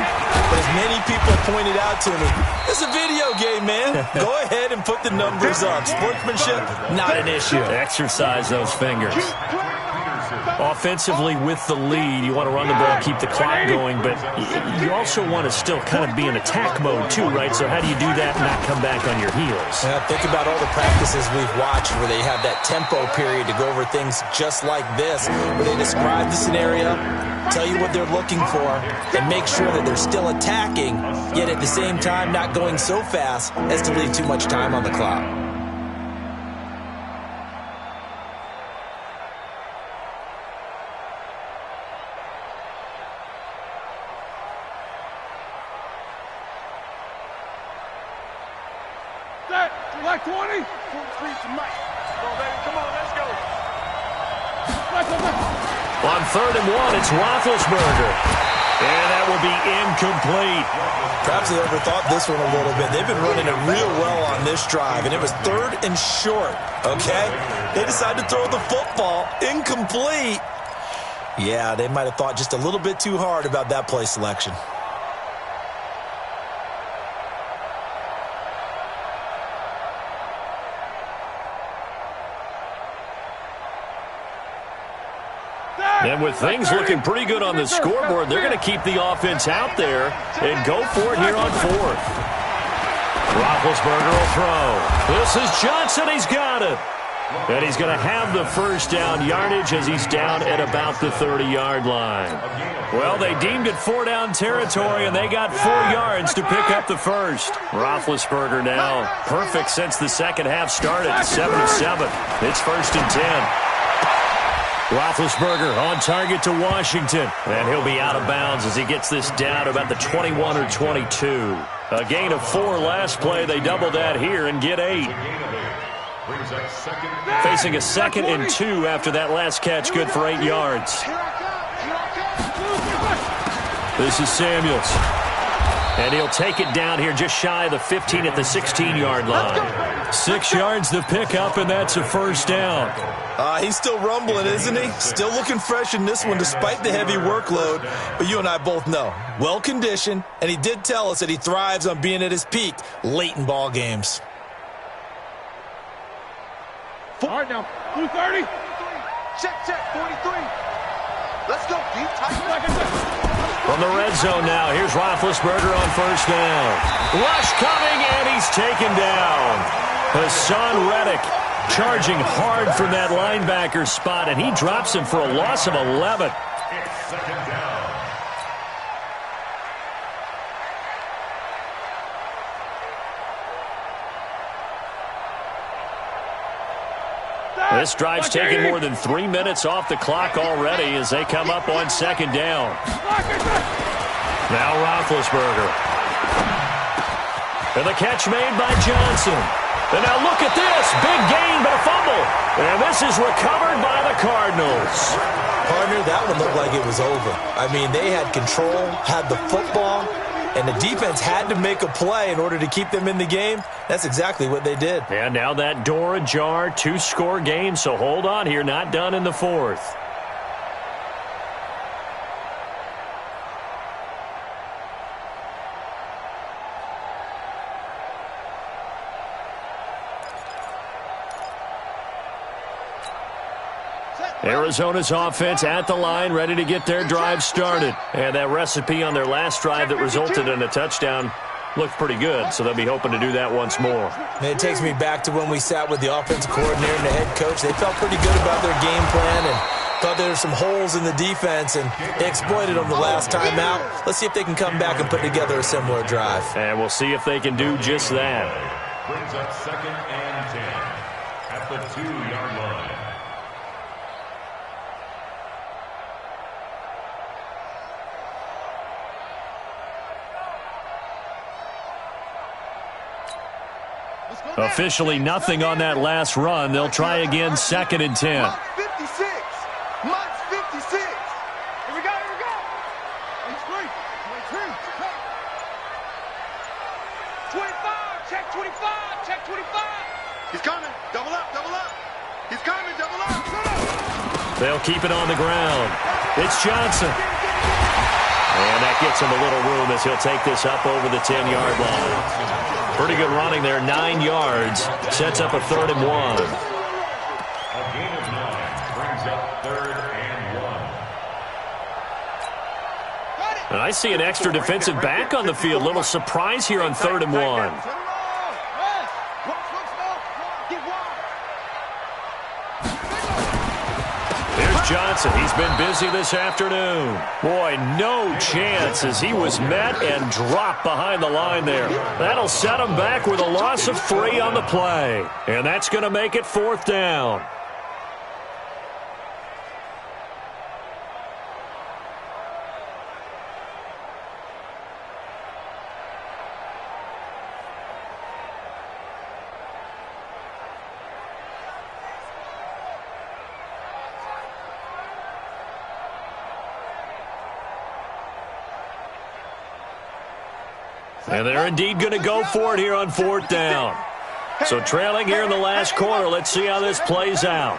S4: But as many people pointed out to me, it's a video game, man. Go ahead and put the numbers up. Sportsmanship, not an issue.
S2: Exercise those fingers. Offensively with the lead, you want to run the ball, keep the clock going, but you also want to still kind of be in attack mode too, right? So how do you do that and not come back on your heels?
S4: Yeah, think about all the practices we've watched where they have that tempo period to go over things just like this, where they describe the scenario, tell you what they're looking for, and make sure that they're still attacking, yet at the same time not going so fast as to leave too much time on the clock.
S3: Like 20? 43 to Mike. Come on, baby. Come on, let's go.
S2: On 3rd and 1, it's Roethlisberger. And that will be incomplete.
S4: Perhaps they overthought this one a little bit. They've been running it real well on this drive, and it was 3rd and short, okay? They decided to throw the football incomplete. Yeah, they might have thought just a little bit too hard about that play selection.
S2: And with things looking pretty good on the scoreboard, they're going to keep the offense out there and go for it here on 4th. Roethlisberger will throw. This is Johnson. He's got it. And he's going to have the first down yardage as he's down at about the 30-yard line. Well, they deemed it 4-down territory, and they got 4 yards to pick up the first. Roethlisberger now perfect since the second half started, 7 of 7. It's 1st and 10. Roethlisberger on target to Washington, and he'll be out of bounds as he gets this down about the 21 or 22. A gain of 4 last play. They double that here and get 8. Facing a 2nd and 2 after that last catch, good for 8 yards. This is Samuels. And he'll take it down here just shy of the 15 at the 16-yard line. 6 yards to pick up, and that's a first down.
S4: He's still rumbling, isn't he? Still looking fresh in this one despite the heavy workload. But you and I both know, well-conditioned, and he did tell us that he thrives on being at his peak late in ball games.
S3: All right, now, 230. Check, 43. Let's go, deep, tight.
S2: From the red zone now, here's Roethlisberger on first down. Rush coming, and he's taken down. Hassan Reddick charging hard from that linebacker spot, and he drops him for a loss of 11.
S5: It's 2nd down.
S2: This drive's taken more than 3 minutes off the clock already as they come up on 2nd down. Now Roethlisberger. And the catch made by Johnson. And now look at this. Big gain, but a fumble. And this is recovered by the Cardinals.
S4: Partner, that one looked like it was over. I mean, they had control, had the football, and the defense had to make a play in order to keep them in the game. That's exactly what they did.
S2: And now that door ajar, 2-score game, so hold on here, not done in the 4th. Arizona's offense at the line, ready to get their drive started. And that recipe on their last drive that resulted in a touchdown looked pretty good, so they'll be hoping to do that once more.
S4: And it takes me back to when we sat with the offensive coordinator and the head coach. They felt pretty good about their game plan and thought there were some holes in the defense, and they exploited them the last time out. Let's see if they can come back and put together a similar drive.
S2: And we'll see if they can do just that.
S5: Brings up 2nd and 10 at the 2-yard line.
S2: Officially nothing on that last run. They'll try again, 2nd and 10.
S3: Mark 56. Mark 56. Here we go. He's free. 23. 25. Check 25. Check up, double up. He's coming, double up.
S2: They'll keep it on the ground. It's Johnson. And that gets him a little room as he'll take this up over the 10-yard line. Pretty good running there, 9 yards. Sets up a 3rd and 1.
S5: A gain of 9 brings up 3rd and 1.
S2: And I see an extra defensive back on the field. Little surprise here on 3rd and 1. Johnson, he's been busy this afternoon. Boy, no chance as he was met and dropped behind the line there. That'll set him back with a loss of 3 on the play. And that's going to make it 4th down. And they're indeed going to go for it here on 4th down. So trailing here in the last quarter, let's see how this plays out.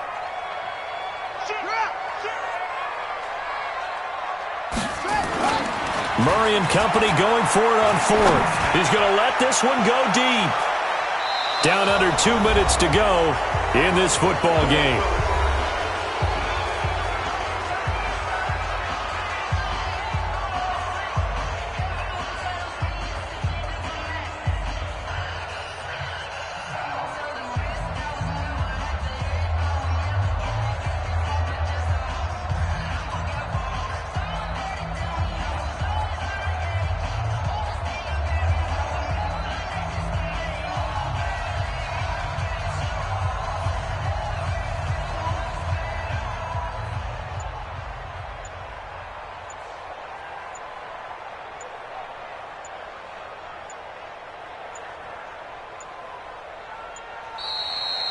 S2: Murray and company going for it on 4th. He's going to let this one go deep. Down under 2 minutes to go in this football game.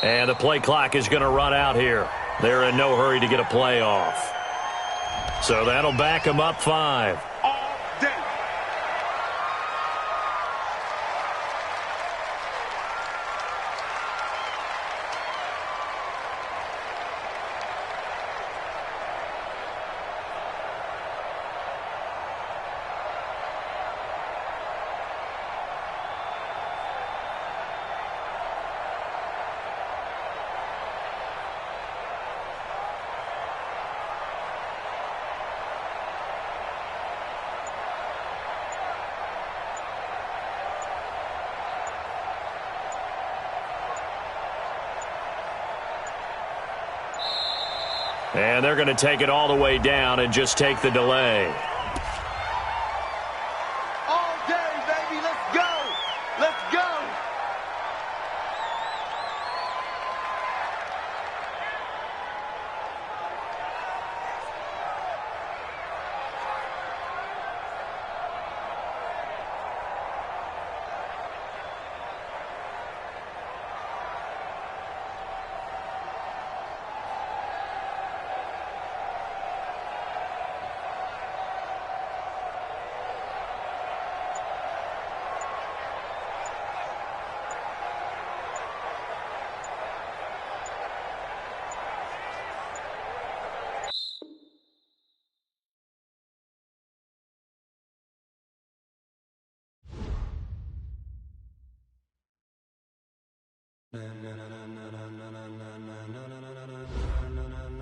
S2: And the play clock is going to run out here. They're in no hurry to get a play off. So that'll back them up 5. And they're going to take it all the way down and just take the delay.
S3: All day, baby. Let's go. Let's go.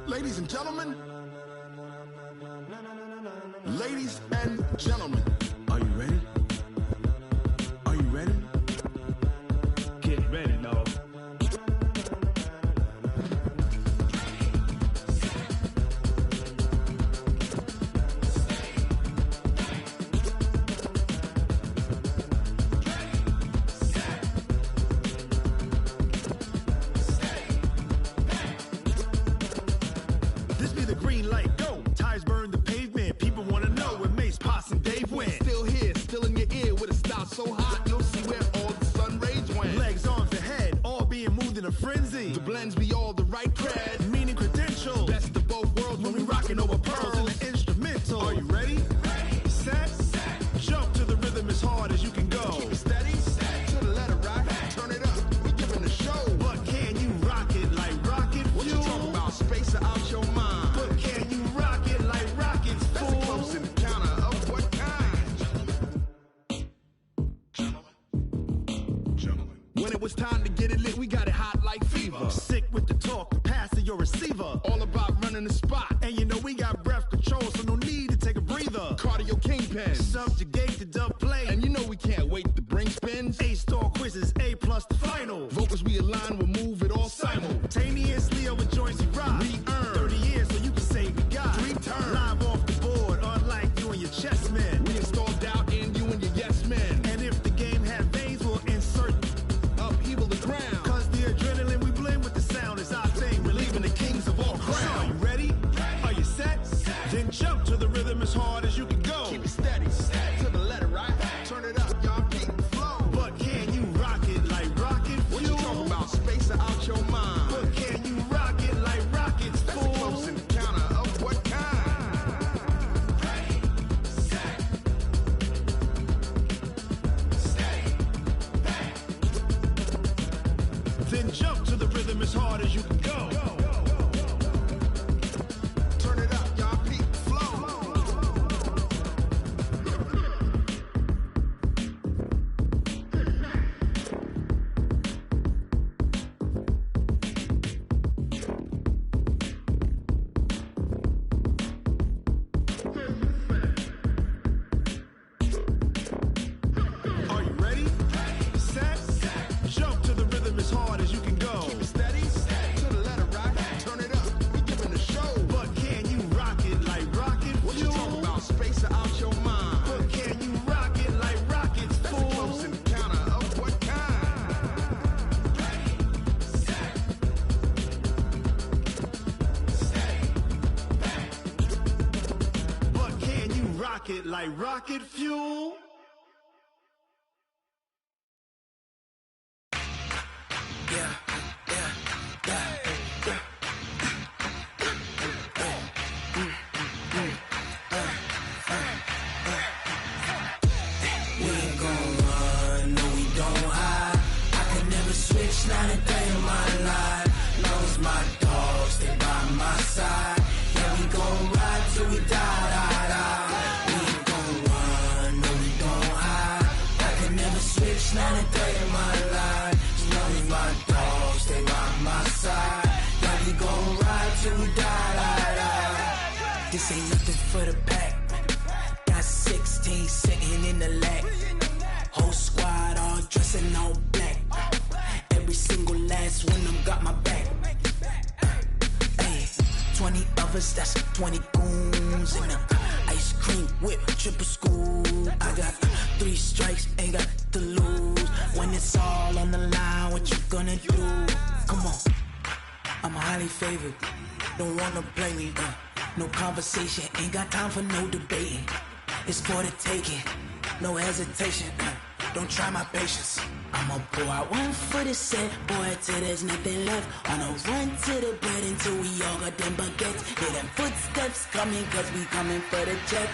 S6: Ladies and gentlemen, ladies and gentlemen, are you ready? Are you ready? Get ready, dog. This be the green light, go. Tires burn the pavement. People want to know where Mace, Potts, and Dave went. Still here, still in your ear with a style so hot, you'll see where all the sun rays went. Legs, arms, and head, all being moved in a frenzy. The blends be all the right cred, meaning credentials. Best of both worlds when we rocking over pearls in the instrumental. Are you ready? Ready. Set. Jump to the rhythm as hard as you can go. Keep it steady. To the letter right. Turn it up. We giving the show. But can you rock it? it's time to get it lit. We got it hot like fever. Sick with the talk, the pass to your receiver. All about running the spot. And you know we got breath control, so no need to take a breather. Cardio kingpin, subjugate the dub play. And you know we can't wait to bring spins. A-star quizzes, A+ the final. Vocals we align, we'll move it all simultaneously over joints we rock. We earn 30 years so you can say we got 3 turns. Live off the board, unlike you and your chess men. We install doubt in you and your yes men. And if the game had veins, we'll insert upheaval the ground. Cause the adrenaline we blend with the sound is our thing. Relieving the kings of all crowns. So are you ready? Are you set? Then jump to the rhythm as hard as you can go. Keep it steady, to the letter, right? Turn it up, y'all, keep the flow. But can you rock it like rocket fuel? What you talking about? Space out your mind. But can you rock it like rockets, fool? That's a close encounter of what kind? Ready, set, steady, bang. Then jump to the rhythm as hard as you can go. Turn it up, y'all, keep the flow. Are you ready? Set, jump to the rhythm as hard as you can go. Keep it steady, to the letter, right? Turn it up, we giving the show. But can you rock it like rocket fuel? What you talking about? Space out your mind. But can you rock it like rockets, fool? That's a close encounter of what kind? Ready, set, steady, bang. But can you rock it like rocket fuel?
S7: We ain't gon' run, no we don't hide. I can never switch, not a day in my life. Long as my dogs stay by my side. Yeah, we gon' ride till we die, die, die. We ain't gon' run, no we don't hide. I can never switch, not a day in my life. As long as my dogs stay by my side. Yeah, we gon' ride till we die, die, die. This ain't nothing for the pack. Got 16 sitting in the lag. Whole squad all dressing all black. Every single last one of them got my back. Hey, 20 of us, that's 20 goons. And the ice cream whip, triple scoop. I got 3 strikes, ain't got to lose. When it's all on the line, what you gonna do? Come on, I'm highly favored. Don't wanna play me, no conversation, ain't got time for no debating. It's for the taking, no hesitation. Don't try my patience. I'ma pour out one for the set, boy, till there's nothing left. On a run to the bread until we all got them baguettes. Hear them footsteps coming, cause we coming for the check.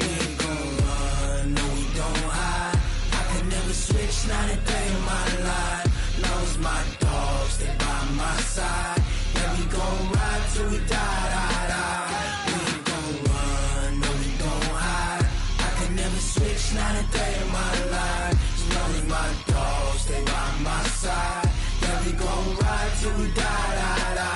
S7: We ain't gon' run, no we don't hide. I can never switch, not a day in my life. Long as my dogs stay by my side. Yeah, we gon' ride till we die, die, die. We ain't gon' run, no we don't hide. I can never switch, not a day in my life. As long as my dogs stay by my side. Yeah, we gon' ride till we die, die, die.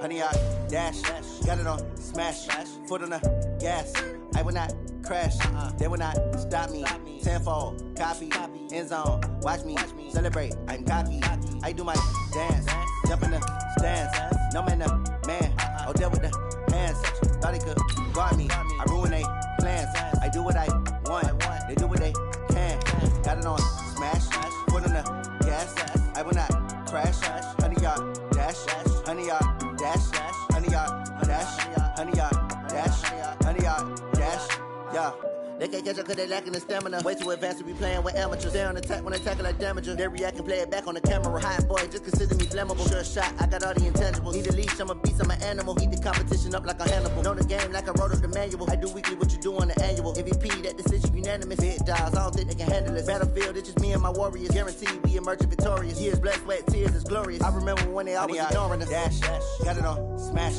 S8: Honey, I dash, got it on smash, foot on the gas. I will not crash, they will not stop me. Tenfold, copy, end zone, watch me celebrate. I'm cocky, I do my dance, jump in the stands. No man, the man, oh there with the hands. Thought he could guard me, I ruin they plans. I do what I want, they do what they can. Got it on smash, foot on the gas. I will not crash, honey, y'all dash, honey, y'all dash, honey, y'all dash, honey, y'all dash, honey, y'all dash, yeah. They can't catch up cause they lacking the stamina. Way too advanced to be playing with amateurs. They on attack when they tackle like damager. They react and play it back on the camera. Hot boy, just consider me flammable. Sure shot, I got all the intangibles. Need a leash, I'm a beast, I'm an animal. Eat the competition up like a Hannibal. Know the game like I wrote up the manual. I do weekly what you do on the annual. MVP, that decision unanimous. Big dogs, I don't think they can handle it. Battlefield, it's just me and my warriors. Guaranteed we emerge victorious. Years, blood, sweat, tears, it's glorious. I remember when they always ignoring us. Dash, got it on, smash,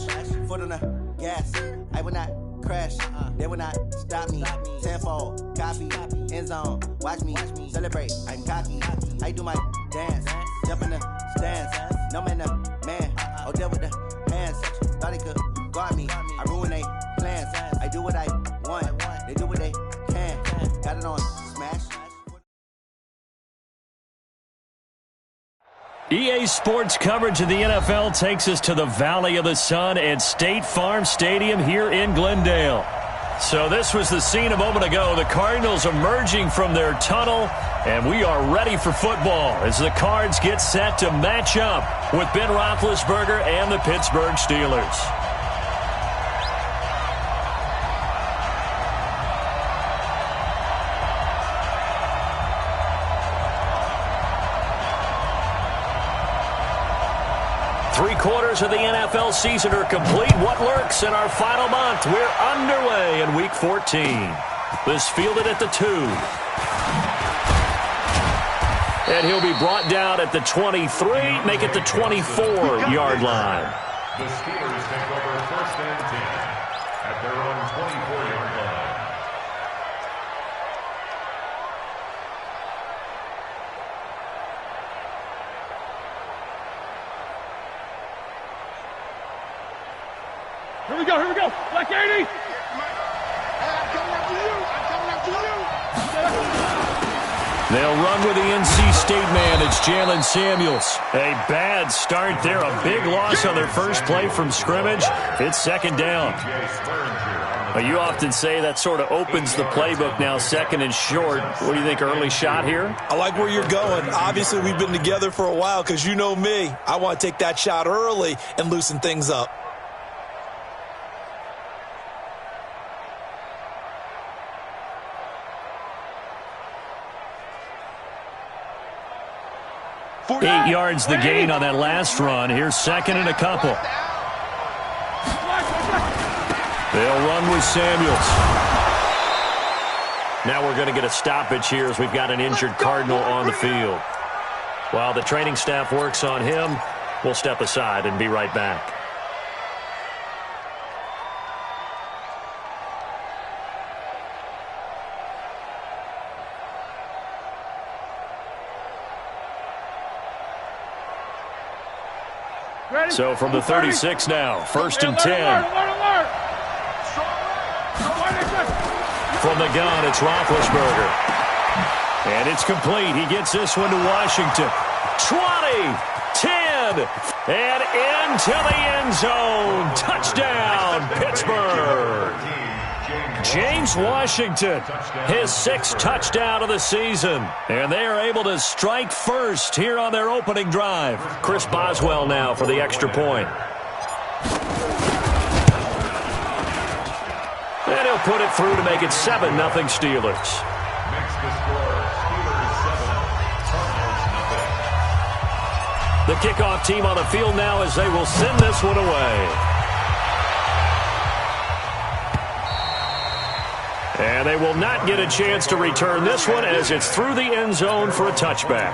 S8: foot on the gas. I will not crash, they will not stop me. Tenfold, copy, end zone, watch me celebrate. I'm cocky, I do my dance, jump in the stands. No man, man, oh there with the hands. Thought they could guard me, I ruin they plans. I do what I want, they do what they can. Got it on, smash.
S2: EA Sports coverage of the NFL takes us to the Valley of the Sun at State Farm Stadium here in Glendale. So this was the scene a moment ago. The Cardinals emerging from their tunnel, and we are ready for football as the Cards get set to match up with Ben Roethlisberger and the Pittsburgh Steelers. Three-quarters of the NFL season are complete. What lurks in our final month? We're underway in Week 14. This fielded at the 2. And he'll be brought down at the 23, make it the 24-yard line.
S5: The Steelers take over 1st and 10 at their own 24-yard line.
S3: Here we go. Black 80. Hey, I'm coming after you.
S2: They'll run with the NC State man. It's Jalen Samuels. A bad start there. A big loss on their first play from scrimmage. It's second down. You often say that sort of opens the playbook now, second and short. What do you think, early shot here?
S4: I like where you're going. Obviously, we've been together for a while because you know me. I want to take that shot early and loosen things up.
S2: Eight yards the gain on that last run. Here's second and a couple. They'll run with Samuels. Now we're going to get a stoppage here as we've got an injured Cardinal on the field. While the training staff works on him, we'll step aside and be right back. So from the 36 now, 1st and 10. From the gun, it's Roethlisberger. And it's complete. He gets this one to Washington. 20, 10, and into the end zone. Touchdown, Pittsburgh. James Washington, his 6th touchdown of the season. And they are able to strike first here on their opening drive. Chris Boswell now for the extra point. And he'll put it through to make it 7-0 Steelers.
S5: Makes the score Steelers 7, Cardinals 0.
S2: The kickoff team on the field now as they will send this one away. And they will not get a chance to return this one as it's through the end zone for a touchback.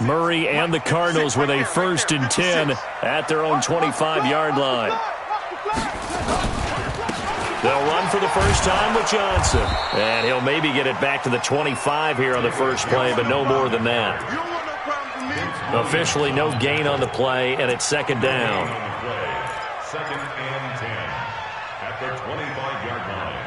S2: Murray and the Cardinals with a 1st and 10 at their own 25-yard line. They'll run for the first time with Johnson. And he'll maybe get it back to the 25 here on the first play, but no more than that. Officially no gain on the play, and it's second down.
S5: 2nd and 10 at the 25-yard line.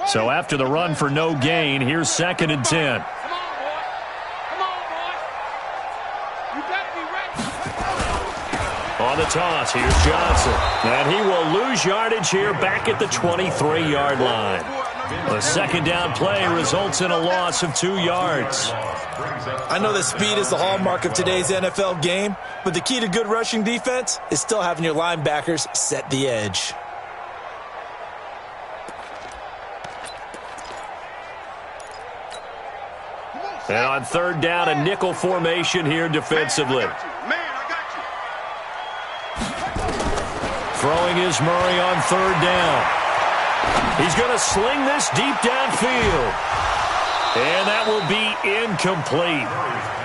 S2: So after the run for no gain, here's 2nd and 10. On the toss, here's Johnson. And he will lose yardage here back at the 23-yard line. The 2nd down play results in a loss of 2 yards.
S4: I know that speed is the hallmark of today's NFL game, but the key to good rushing defense is still having your linebackers set the edge.
S2: And on 3rd down, a nickel formation here defensively. Throwing is Murray on 3rd down. He's going to sling this deep downfield. And that will be incomplete.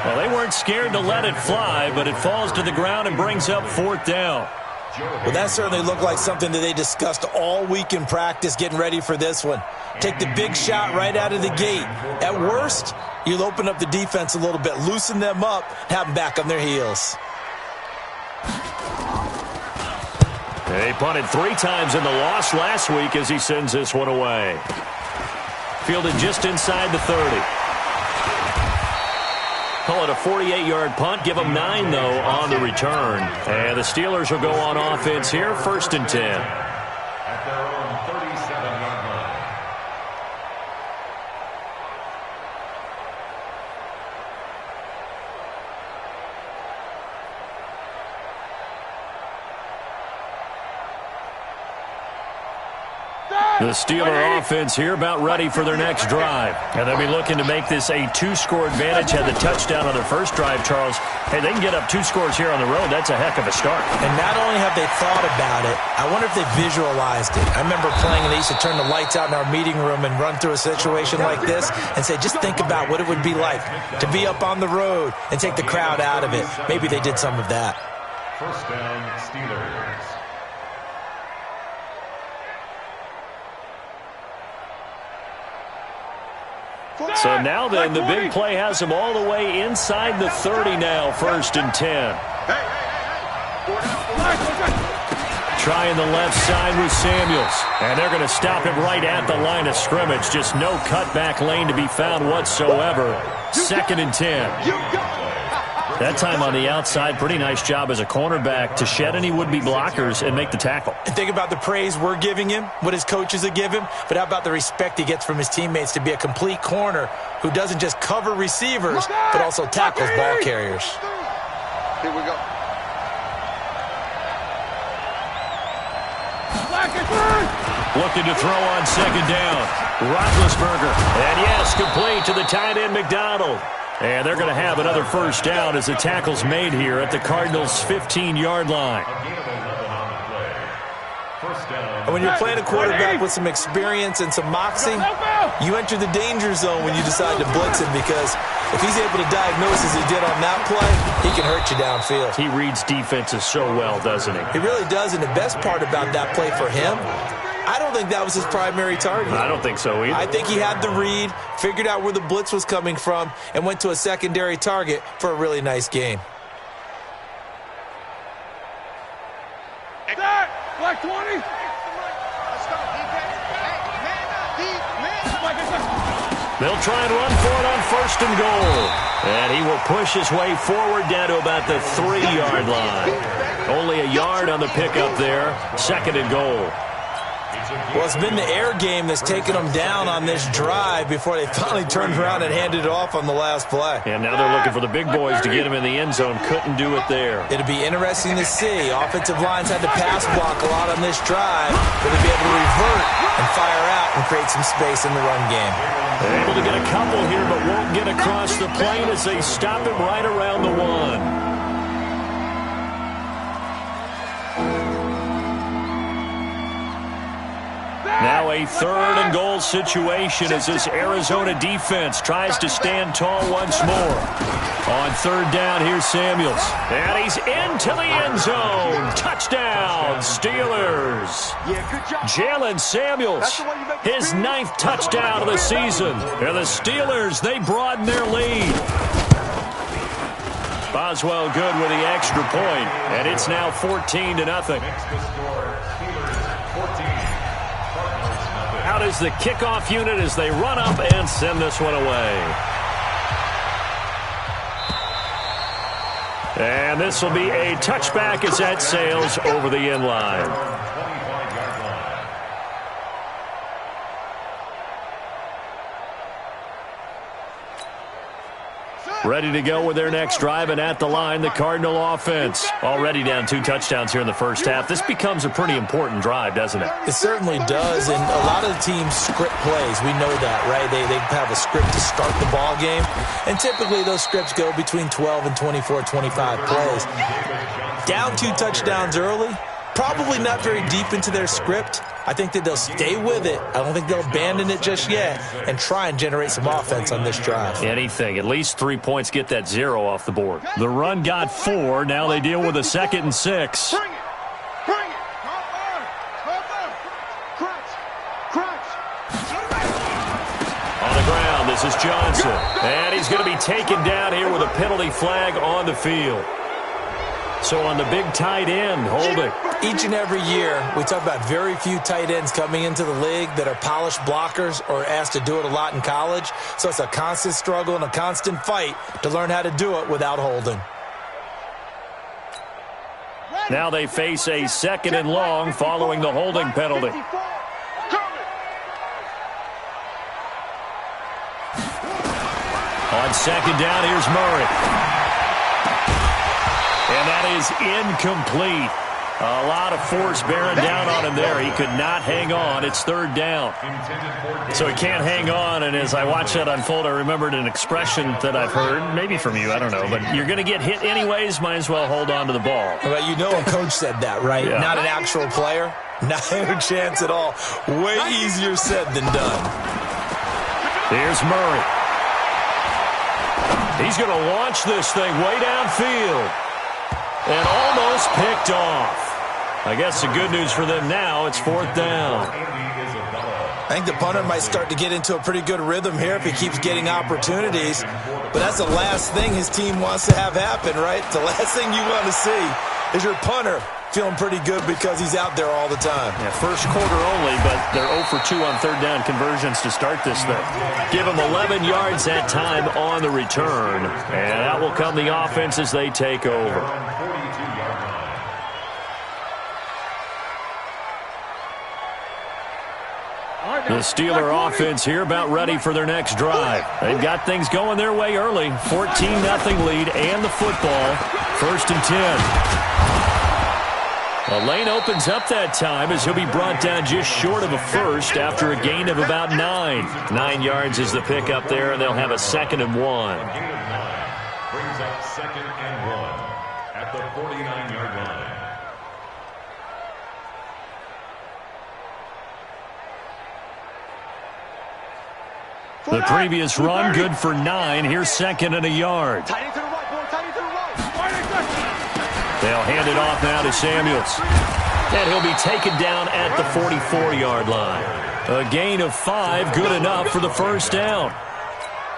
S2: Well, they weren't scared to let it fly, but it falls to the ground and brings up 4th down.
S4: Well, that certainly looked like something that they discussed all week in practice getting ready for this one. Take the big shot right out of the gate. At worst, you'll open up the defense a little bit, loosen them up, have them back on their heels.
S2: They punted 3 times in the loss last week as he sends this one away. Fielded just inside the 30. Call it a 48-yard punt. Give them 9, though, on the return. And the Steelers will go on offense here, 1st and 10.
S5: At their own 37-yard line.
S2: The Steeler offense here about ready for their next drive. And they'll be looking to make this a 2-score advantage. Had the touchdown on their first drive, Charles. Hey, they can get up 2 scores here on the road. That's a heck of a start.
S4: And not only have they thought about it, I wonder if they visualized it. I remember playing and they used to turn the lights out in our meeting room and run through a situation like this and say, just think about what it would be like to be up on the road and take the crowd out of it. Maybe they did some of that.
S5: 1st down, Steelers.
S2: So now then, the big play has them all the way inside the 30 now, 1st and 10. Trying the left side with Samuels. And they're going to stop him right at the line of scrimmage. Just no cutback lane to be found whatsoever. 2nd and 10. That time on the outside, pretty nice job as a cornerback to shed any would-be blockers and make the tackle.
S4: And think about the praise we're giving him, what his coaches have given him, but how about the respect he gets from his teammates to be a complete corner who doesn't just cover receivers, but also tackles ball carriers.
S3: Here we go.
S2: Looking to throw on 2nd down. Roethlisberger. And yes, complete to the tight end, McDonald. And they're going to have another 1st down as the tackle's made here at the Cardinals' 15-yard line.
S4: And when you're playing a quarterback with some experience and some moxie, you enter the danger zone when you decide to blitz him, because if he's able to diagnose as he did on that play, he can hurt you downfield.
S2: He reads defenses so well, doesn't he?
S4: He really does, and the best part about that play for him, I don't think that was his primary target.
S2: I don't think so either.
S4: I think he had the read, figured out where the blitz was coming from, and went to a secondary target for a really nice game.
S3: Black 20.
S2: They'll try and run for it on 1st and goal. And he will push his way forward down to about the 3-yard line. Only a yard on the pickup there. 2nd and goal.
S4: Well, it's been the air game that's taken them down on this drive before they finally turned around and handed it off on the last play.
S2: And now they're looking for the big boys to get him in the end zone. Couldn't do it there.
S4: It'll be interesting to see. Offensive lines had to pass block a lot on this drive. Will they be able to revert and fire out and create some space in the run game?
S2: They're able to get a couple here, but won't get across the plane as they stop him right around the 1. Now a 3rd and goal situation as this Arizona defense tries to stand tall once more. On 3rd down, here's Samuels. And he's into the end zone. Touchdown, Steelers. Jalen Samuels, his 9th touchdown of the season. And the Steelers, they broaden their lead. Boswell good with the extra point, and it's now 14-0. Out out as the kickoff unit as they run up and send this one away. And this will be a touchback as that sails over the end line. Ready to go with their next drive, and at the line, the Cardinal offense. Already down 2 touchdowns here in the first half. This becomes a pretty important drive, doesn't it?
S4: It certainly does, and a lot of the teams script plays. We know that, right? They have a script to start the ball game, and typically those scripts go between 12 and 24, 25 plays. Down 2 touchdowns early, probably not very deep into their script. I think that they'll stay with it. I don't think they'll abandon it just yet and try and generate some offense on this drive.
S2: Anything. At least 3 points, get that 0 off the board. The run got 4. Now they deal with a 2nd and 6.
S3: Bring it. Bring it. Crunch.
S2: On the ground, this is Johnson. And he's going to be taken down here with a penalty flag on the field. So on the big tight end, holding.
S4: Each and every year, we talk about very few tight ends coming into the league that are polished blockers or asked to do it a lot in college. So it's a constant struggle and a constant fight to learn how to do it without holding.
S2: Now they face a 2nd and long following the holding penalty. On 2nd down, here's Murray. And that is incomplete. A lot of force bearing down on him there. He could not hang on. It's 3rd down. So he can't hang on, and as I watched that unfold, I remembered an expression that I've heard, maybe from you, I don't know, but you're going to get hit anyways, might as well hold on to the ball.
S4: Well, you know a coach said that, right?
S2: Yeah.
S4: Not an actual player. Not a chance at all. Way easier said than done.
S2: Here's Murray. He's going to launch this thing way downfield. And almost picked off. I guess the good news for them now, it's 4th down.
S4: I think the punter might start to get into a pretty good rhythm here if he keeps getting opportunities. But that's the last thing his team wants to have happen, right? The last thing you want to see is your punter feeling pretty good because he's out there all the time.
S2: Yeah, first quarter only, but they're 0 for 2 on 3rd down conversions to start this thing. Give them 11 yards that time on the return. And that will come the offense as they take over. The Steeler offense here about ready for their next drive. They've got things going their way early. 14-0 lead and the football. 1st and 10. A lane opens up that time as he'll be brought down just short of a first after a gain of about 9. 9 yards is the pickup there, and they'll have a 2nd and 1.
S5: Brings up 2nd and 1 at the 49-yard line.
S2: The previous run, good for 9. Here's 2nd and a yard.
S3: Tight end to the right, boy. Tight end to the right.
S2: They'll hand it off now to Samuels. And he'll be taken down at the 44-yard line. A gain of 5, good enough for the 1st down.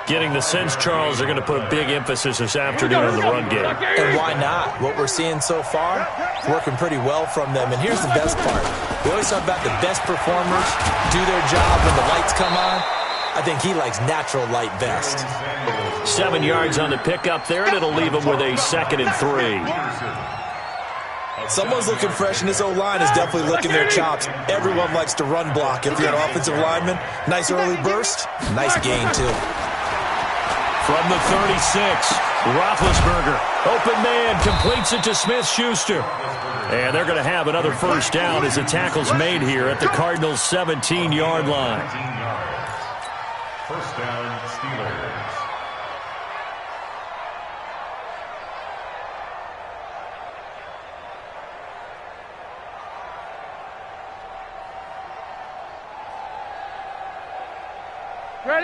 S2: Getting the sense, Charles, they're going to put a big emphasis this afternoon on the run game.
S4: And why not? What we're seeing so far, working pretty well from them. And here's the best part. We always talk about the best performers do their job when the lights come on. I think he likes natural light best.
S2: 7 yards on the pickup there, and it'll leave him with a 2nd and 3.
S4: Someone's looking fresh, and this O-line is definitely licking their chops. Everyone likes to run block. If you're an offensive lineman, nice early burst, nice gain, too.
S2: From the 36, Roethlisberger, open man, completes it to Smith-Schuster. And they're going to have another 1st down as the tackle's made here at the Cardinals' 17-yard line.
S5: 1st down, Steelers.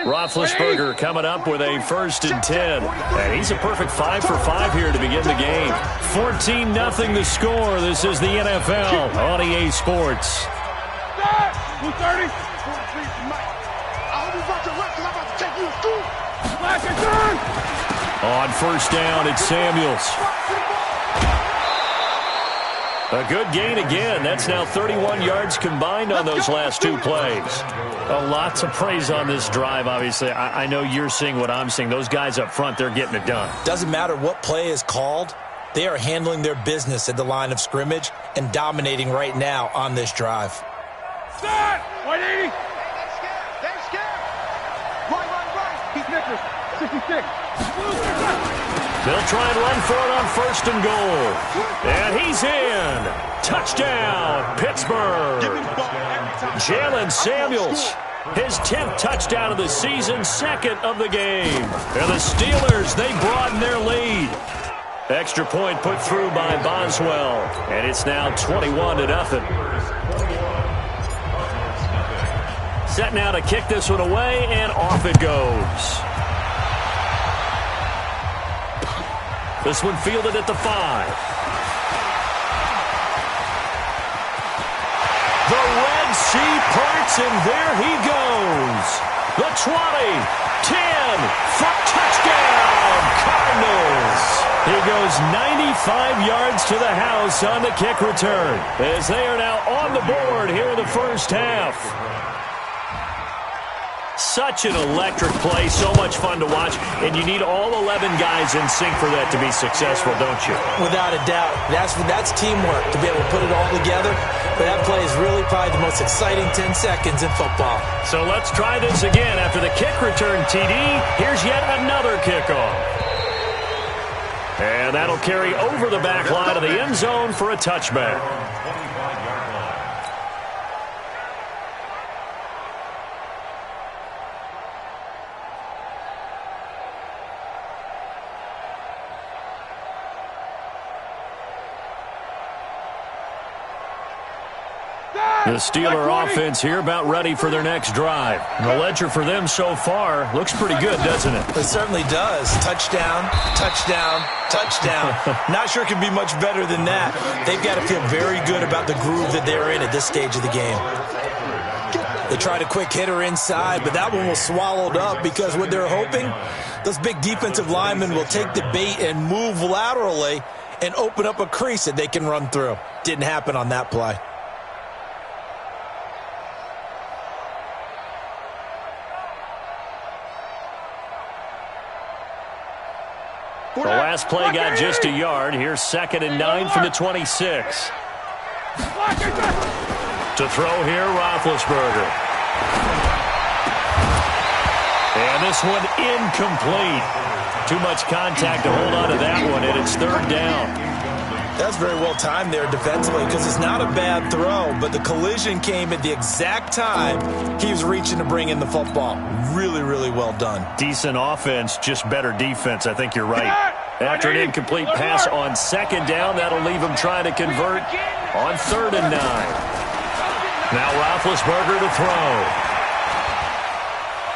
S2: Roethlisberger coming up with a 1st and 10. And he's a perfect 5 for 5 here to begin the game. 14-0 the score. This is the NFL on EA Sports.
S3: 230.
S2: On 1st down, it's Samuels. A good gain again. That's now 31 yards combined on those last two plays. A lot to praise on this drive, obviously. I know you're seeing what I'm seeing. Those guys up front, they're getting it done.
S4: Doesn't matter what play is called. They are handling their business at the line of scrimmage and dominating right now on this drive.
S3: Start! 180! They're scared! Right. Keith Nichols, 66.
S2: They'll try and run for it on 1st and goal. And he's in. Touchdown, Pittsburgh. Jalen Samuels, his 10th touchdown of the season, 2nd of the game. And the Steelers, they broaden their lead. Extra point put through by Boswell. And it's now 21-0. Set now to kick this one away, and off it goes. This one fielded at the 5. The Red Sea parts, and there he goes. The 20, 10, for touchdown, Cardinals. He goes 95 yards to the house on the kick return, as they are now on the board here in the first half. Such an electric play, so much fun to watch, and you need all 11 guys in sync for that to be successful, don't you?
S4: Without a doubt. That's teamwork to be able to put it all together, but that play is really probably the most exciting 10 seconds in football.
S2: So let's try this again. After the kick return TD, here's yet another kickoff. And that'll carry over the back line of the end zone for a touchback. The Steeler offense here about ready for their next drive. The ledger for them so far looks pretty good, doesn't it?
S4: It certainly does. Touchdown, touchdown, touchdown. Not sure it can be much better than that. They've got to feel very good about the groove that they're in at this stage of the game. They tried a quick hitter inside, but that one was swallowed up because what they're hoping, those big defensive linemen will take the bait and move laterally and open up a crease that they can run through. Didn't happen on that play.
S2: The last play got just a yard. Here's 2nd and 9 from the 26. To throw here, Roethlisberger. And this one incomplete. Too much contact to hold on to that one, and it's 3rd down.
S4: That's very well timed there defensively because it's not a bad throw, but the collision came at the exact time he was reaching to bring in the football. Really, really well done.
S2: Decent offense, just better defense. I think you're right. After an incomplete pass on 2nd down, that'll leave him trying to convert on 3rd and 9. Now Roethlisberger to throw.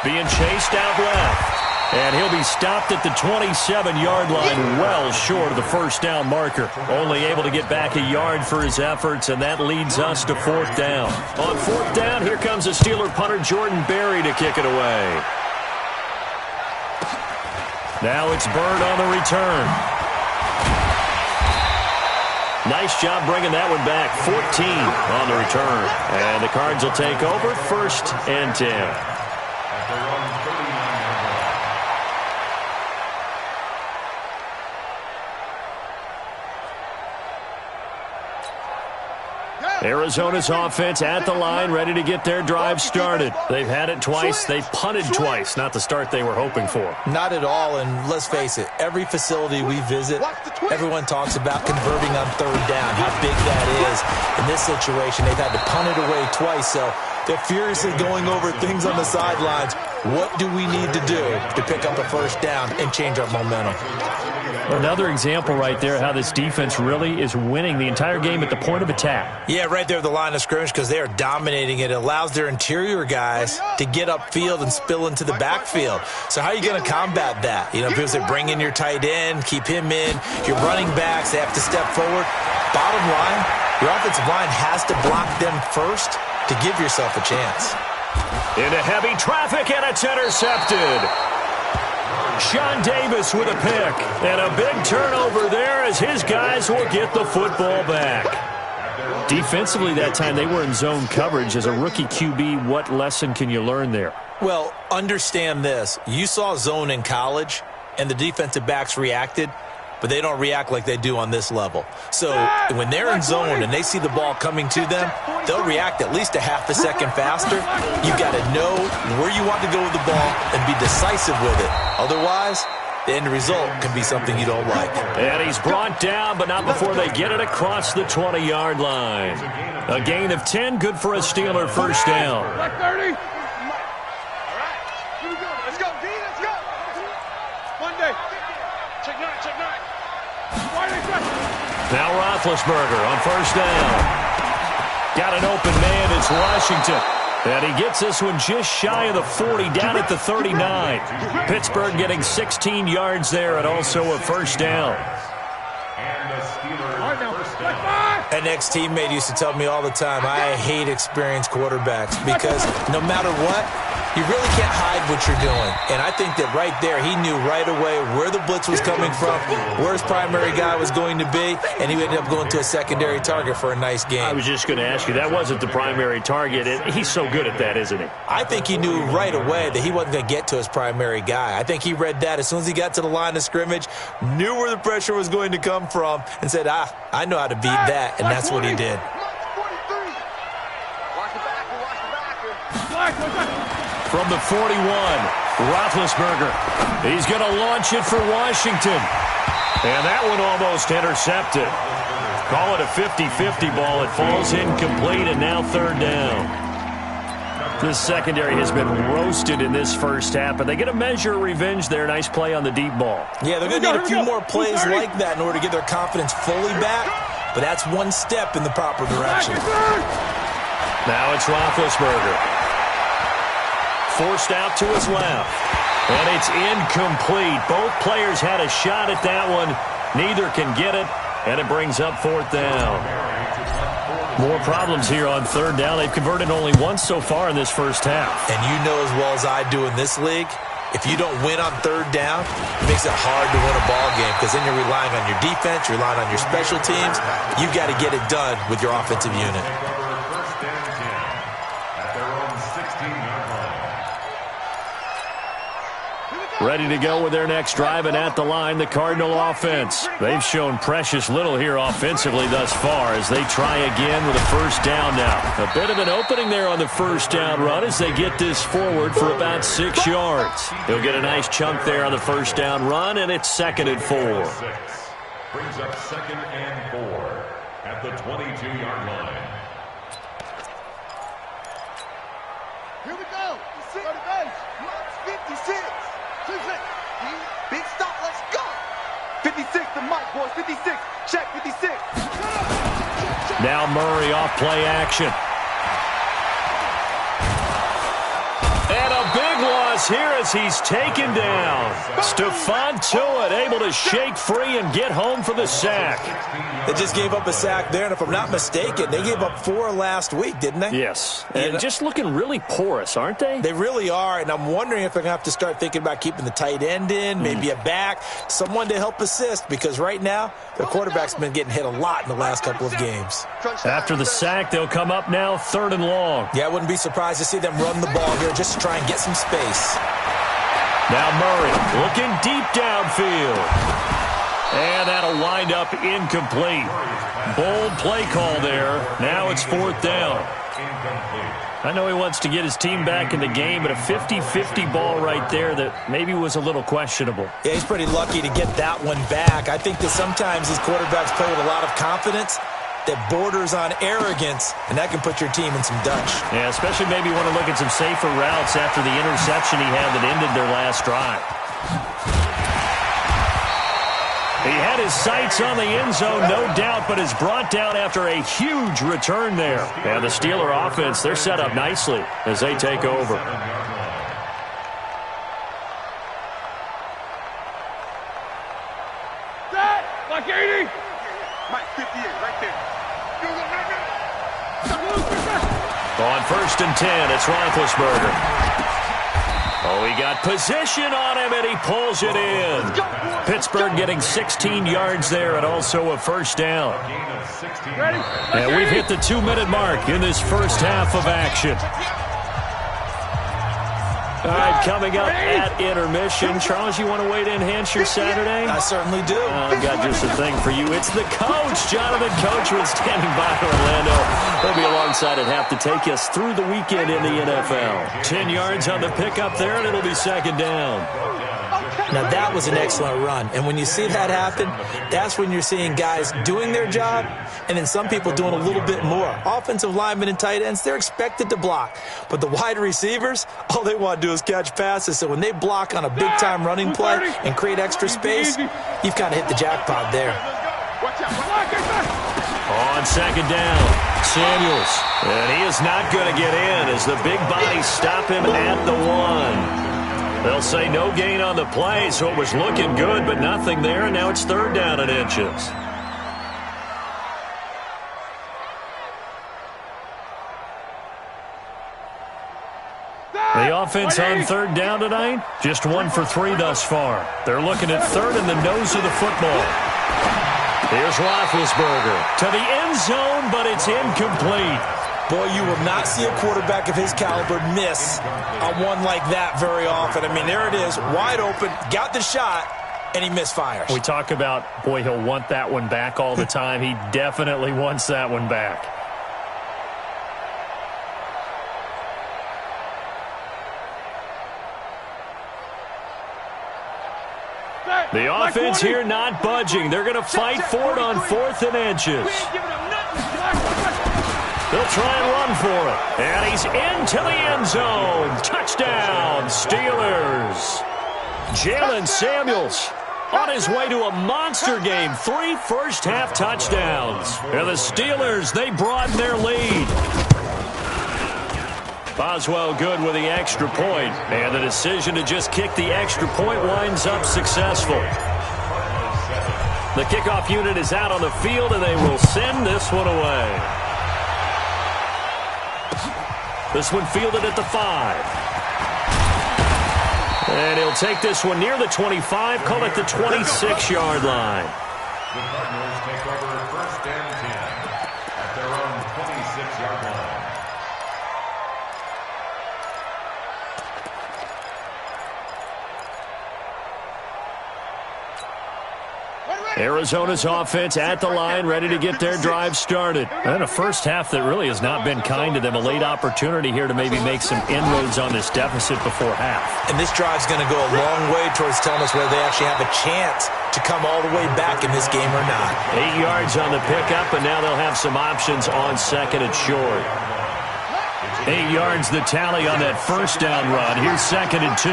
S2: Being chased out left. And he'll be stopped at the 27-yard line, well short of the 1st down marker. Only able to get back a yard for his efforts, and that leads us to 4th down. On 4th down, here comes the Steeler punter Jordan Berry to kick it away. Now it's Bird on the return. Nice job bringing that one back. 14 on the return. And the Cards will take over 1st and 10. Arizona's offense at the line, ready to get their drive started. They've had it twice. They've punted twice. Not the start they were hoping for.
S4: Not at all, and let's face it, every facility we visit, everyone talks about converting on 3rd down, how big that is. In this situation, they've had to punt it away twice, so they're furiously going over things on the sidelines. What do we need to do to pick up a 1st down and change our momentum?
S2: Another example right there how this defense really is winning the entire game at the point of attack.
S4: Yeah, right there at the line of scrimmage because they are dominating it. It allows their interior guys to get upfield and spill into the backfield. So how are you going to combat that? You know, because they bring in your tight end, keep him in. Your running backs, they have to step forward. Bottom line, your offensive line has to block them first to give yourself a chance.
S2: Into heavy traffic, and it's intercepted. Sean Davis with a pick, and a big turnover there as his guys will get the football back. Defensively that time, they were in zone coverage. As a rookie QB, what lesson can you learn there?
S4: Well, understand this. You saw zone in college, and the defensive backs reacted, but they don't react like they do on this level. So when they're in zone and they see the ball coming to them, they'll react at least a half a second faster. You've got to know where you want to go with the ball and be decisive with it. Otherwise, the end result can be something you don't like.
S2: And he's brought down, but not before they get it across the 20-yard line. A gain of 10, good for a Steeler first down.
S3: Black 30. All right. Here we go. Let's go, D. Let's go. Monday. Check 9. Check 9.
S2: Now Roethlisberger on first down. Got an open man. It's Washington. And he gets this one just shy of the 40, down at the 39. Pittsburgh getting 16 yards there and also a first down.
S5: And the Steelers first down.
S4: An ex-teammate used to tell me all the time, I hate experienced quarterbacks because no matter what, you really can't hide what you're doing. And I think that right there, he knew right away where the blitz was coming from, where his primary guy was going to be, and he ended up going to a secondary target for a nice game.
S2: I was just going to ask you, that wasn't the primary target. He's so good at that, isn't he?
S4: I think he knew right away that he wasn't going to get to his primary guy. I think he read that as soon as he got to the line of scrimmage, knew where the pressure was going to come from, and said, I know how to beat that, and that's what he did.
S2: From the 41, Roethlisberger. He's going to launch it for Washington. And that one almost intercepted. Call it a 50-50 ball. It falls incomplete, and now third down. This secondary has been roasted in this first half, but they get a measure of revenge there. Nice play on the deep ball.
S4: Yeah, they're going to need a few more plays like that in order to get their confidence fully back, but that's one step in the proper direction.
S2: Now it's Roethlisberger. Forced out to his left. And it's incomplete. Both players had a shot at that one. Neither can get it, and it brings up fourth down. More problems here on third down. They've converted only once so far in this first half.
S4: And you know as well as I do in this league, if you don't win on third down, it makes it hard to win a ball game because then you're relying on your defense, you're relying on your special teams. You've got to get it done with your offensive unit.
S5: First and 10 at their own 16-yard line.
S2: Ready to go with their next drive, and at the line, the Cardinal offense. They've shown precious little here offensively thus far as they try again with a first down now. A bit of an opening there on the first down run as they get this forward for about 6 yards. He'll get a nice chunk there on the first down run, and it's 2nd and 4.
S5: Brings up 2nd and 4 at the 22-yard line.
S3: Here we go. 56. Big stop. Let's go. 56 to Mike, boys. 56. Check 56.
S2: Now Murray off play action. And a big loss here as he's taken down. Stephon Tuitt able to shake free and get home for the sack.
S4: They just gave up a sack there, and if I'm not mistaken, they gave up 4 last week, didn't they?
S2: Yes, and just looking really porous, aren't they?
S4: They really are, and I'm wondering if they're going to have to start thinking about keeping the tight end in, maybe a back, someone to help assist, because right now, their quarterback's been getting hit a lot in the last couple of games.
S2: After the sack, they'll come up now 3rd and long.
S4: Yeah, I wouldn't be surprised to see them run the ball here just to try and get some space.
S2: Now Murray looking deep downfield. And that'll wind up incomplete. Bold play call there. Now it's 4th down. I know he wants to get his team back in the game, but a 50-50 ball right there that maybe was a little questionable.
S4: Yeah, he's pretty lucky to get that one back. I think that sometimes these quarterbacks play with a lot of confidence that borders on arrogance, and that can put your team in some Dutch.
S2: Yeah, especially maybe want to look at some safer routes after the interception he had that ended their last drive. He had his sights on the end zone, no doubt, but is brought down after a huge return there. And the Steeler offense, they're set up nicely as they take over.
S3: Like 80. Mike 58, right there.
S2: On 1st and 10, it's Roethlisberger. Oh, he got position on him, and he pulls it in. Pittsburgh getting 16 yards there and also a first down. And we've hit the 2-minute mark in this first half of action. All right, coming up at intermission. Charles, you want to wait to enhance your Saturday?
S4: I certainly do.
S2: I've got just a thing for you. It's the coach, Jonathan Coachman, standing by Orlando. He'll be alongside at half to take us through the weekend in the NFL. 10 yards on the pickup there, and it'll be second down.
S4: Now, that was an excellent run. And when you see that happen, that's when you're seeing guys doing their job and then some people doing a little bit more. Offensive linemen and tight ends, they're expected to block. But the wide receivers, all they want to do is catch passes. So when they block on a big-time running play and create extra space, you've kind of hit the jackpot there.
S2: On second down, Samuels. And he is not going to get in as the big bodies stop him at the 1. They'll say no gain on the play, so it was looking good, but nothing there, and now it's third down and inches. The offense on third down tonight, just 1 for 3 thus far. They're looking at third in the nose of the football. Here's Roethlisberger to the end zone, but it's incomplete.
S4: Boy, you will not see a quarterback of his caliber miss on one like that very often. I mean, there it is, wide open, got the shot, and he misfires.
S2: We talk about, boy, he'll want that one back all the time. He definitely wants that one back. The offense here not budging. They're going to fight for it on 4th and inches. They'll try and run for it. And he's into the end zone. Touchdown, Steelers. Jalen Samuels on his way to a monster game. 3 first-half touchdowns. And the Steelers, they broaden their lead. Boswell good with the extra point. And the decision to just kick the extra point winds up successful. The kickoff unit is out on the field, and they will send this one away. This one fielded at the 5. And he'll take this one near the 25, call it the 26-yard line.
S5: The Cardinals take over first and 10 at their own 26-yard line.
S2: Arizona's offense at the line, ready to get their drive started. And a first half that really has not been kind to them. A late opportunity here to maybe make some inroads on this deficit before half.
S4: And this drive's going to go a long way towards telling us whether they actually have a chance to come all the way back in this game or not.
S2: 8 yards on the pickup, and now they'll have some options on second and short. 8 yards the tally on that first down run. Here's second and 2.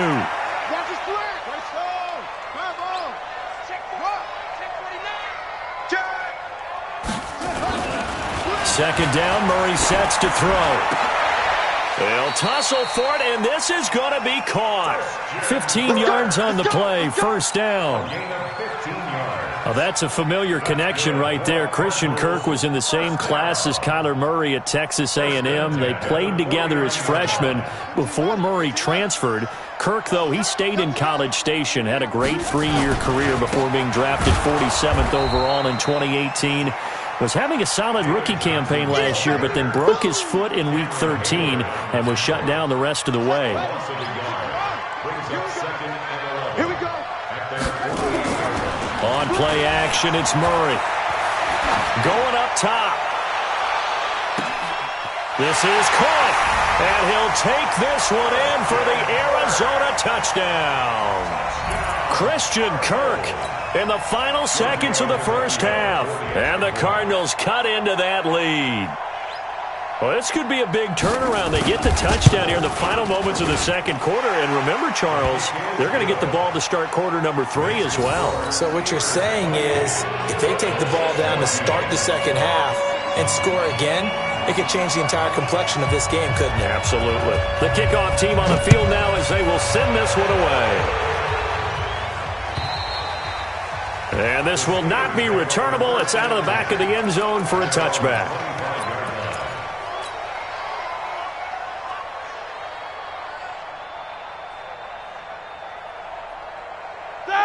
S2: Second down, Murray sets to throw. They'll tussle for it, and this is going to be caught. 15 yards on the play, first down. Well, that's a familiar connection right there. Christian Kirk was in the same class as Kyler Murray at Texas A&M. They played together as freshmen before Murray transferred. Kirk, though, he stayed in College Station, had a great 3-year career before being drafted 47th overall in 2018. Was having a solid rookie campaign last year, but then broke his foot in Week 13 and was shut down the rest of the way.
S3: Here we go.
S2: On play action, it's Murray. Going up top. This is caught, and he'll take this one in for the Arizona touchdown. Christian Kirk in the final seconds of the first half. And the Cardinals cut into that lead. Well, this could be a big turnaround. They get the touchdown here in the final moments of the second quarter. And remember, Charles, they're going to get the ball to start quarter number 3 as well. So
S4: what you're saying is if they take the ball down to start the second half and score again, it could change the entire complexion of this game, couldn't it?
S2: Absolutely. The kickoff team on the field now as they will send this one away. And this will not be returnable. It's out of the back of the end zone for a touchback.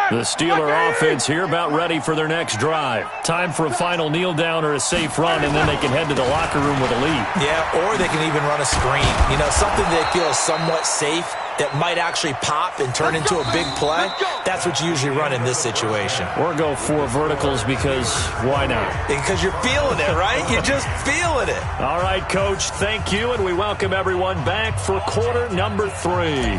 S2: The Steeler offense here about ready for their next drive. Time for a final kneel down or a safe run, and then they can head to the locker room with a lead.
S4: Yeah, or they can even run a screen. You know, something they feel is somewhat safe that might actually pop and turn into a big play. That's what you usually run in this situation.
S2: Or go 4 verticals because why not? Because
S4: you're feeling it, right? You're just feeling it.
S2: All right, Coach, thank you, and we welcome everyone back for quarter number 3.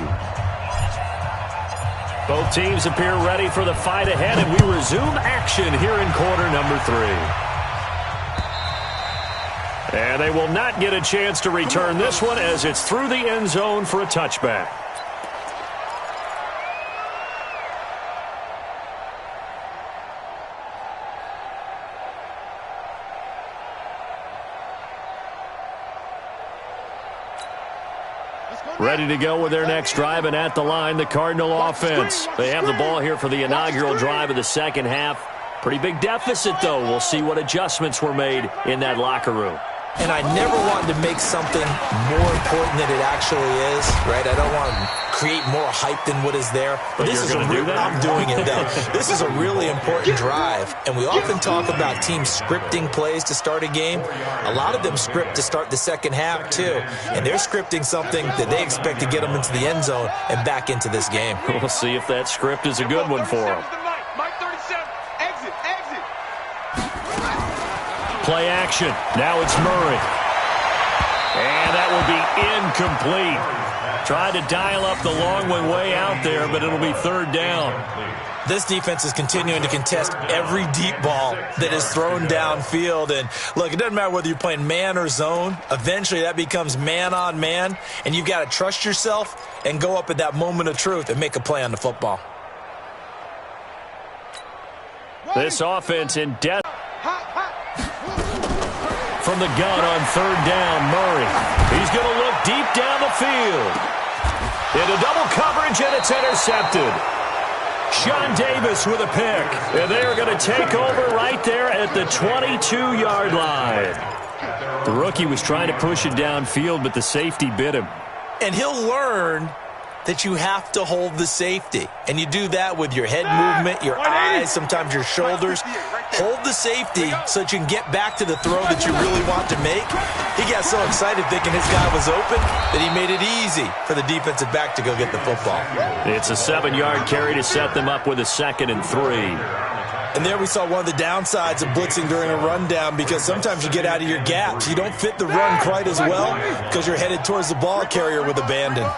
S2: Both teams appear ready for the fight ahead, and we resume action here in quarter number 3. And they will not get a chance to return this one as it's through the end zone for a touchback. Ready to go with their next drive, and at the line, the Cardinal offense. They have the ball here for the inaugural drive of the second half. Pretty big deficit, though. We'll see what adjustments were made in that locker room.
S4: And I never wanted to make something more important than it actually is, right? I don't want to create more hype than what is there.
S2: But this is
S4: I'm doing it, though. This is a really important drive. And we often talk about teams scripting plays to start a game. A lot of them script to start the second half, too. And they're scripting something that they expect to get them into the end zone and back into this game.
S2: We'll see if that script is a good one for them. Play action. Now it's Murray. And that will be incomplete. Tried to dial up the long one way out there, but it'll be third down.
S4: This defense is continuing to contest every deep ball that is thrown downfield. And, look, it doesn't matter whether you're playing man or zone. Eventually that becomes man on man, and you've got to trust yourself and go up at that moment of truth and make a play on the football.
S2: This offense in death. From the gun on third down, Murray. He's going to look deep down the field. Into double coverage, and it's intercepted. Sean Davis with a pick. And they're going to take over right there at the 22-yard line. The rookie was trying to push it downfield, but the safety bit him.
S4: And he'll learn that you have to hold the safety. And you do that with your head movement, your eyes, sometimes your shoulders. Hold the safety so that you can get back to the throw that you really want to make. He got so excited thinking his guy was open that he made it easy for the defensive back to go get the football.
S2: It's a 7-yard carry to set them up with a 2nd and 3.
S4: And there we saw one of the downsides of blitzing during a rundown, because sometimes you get out of your gaps. You don't fit the run quite as well because you're headed towards the ball carrier with abandon.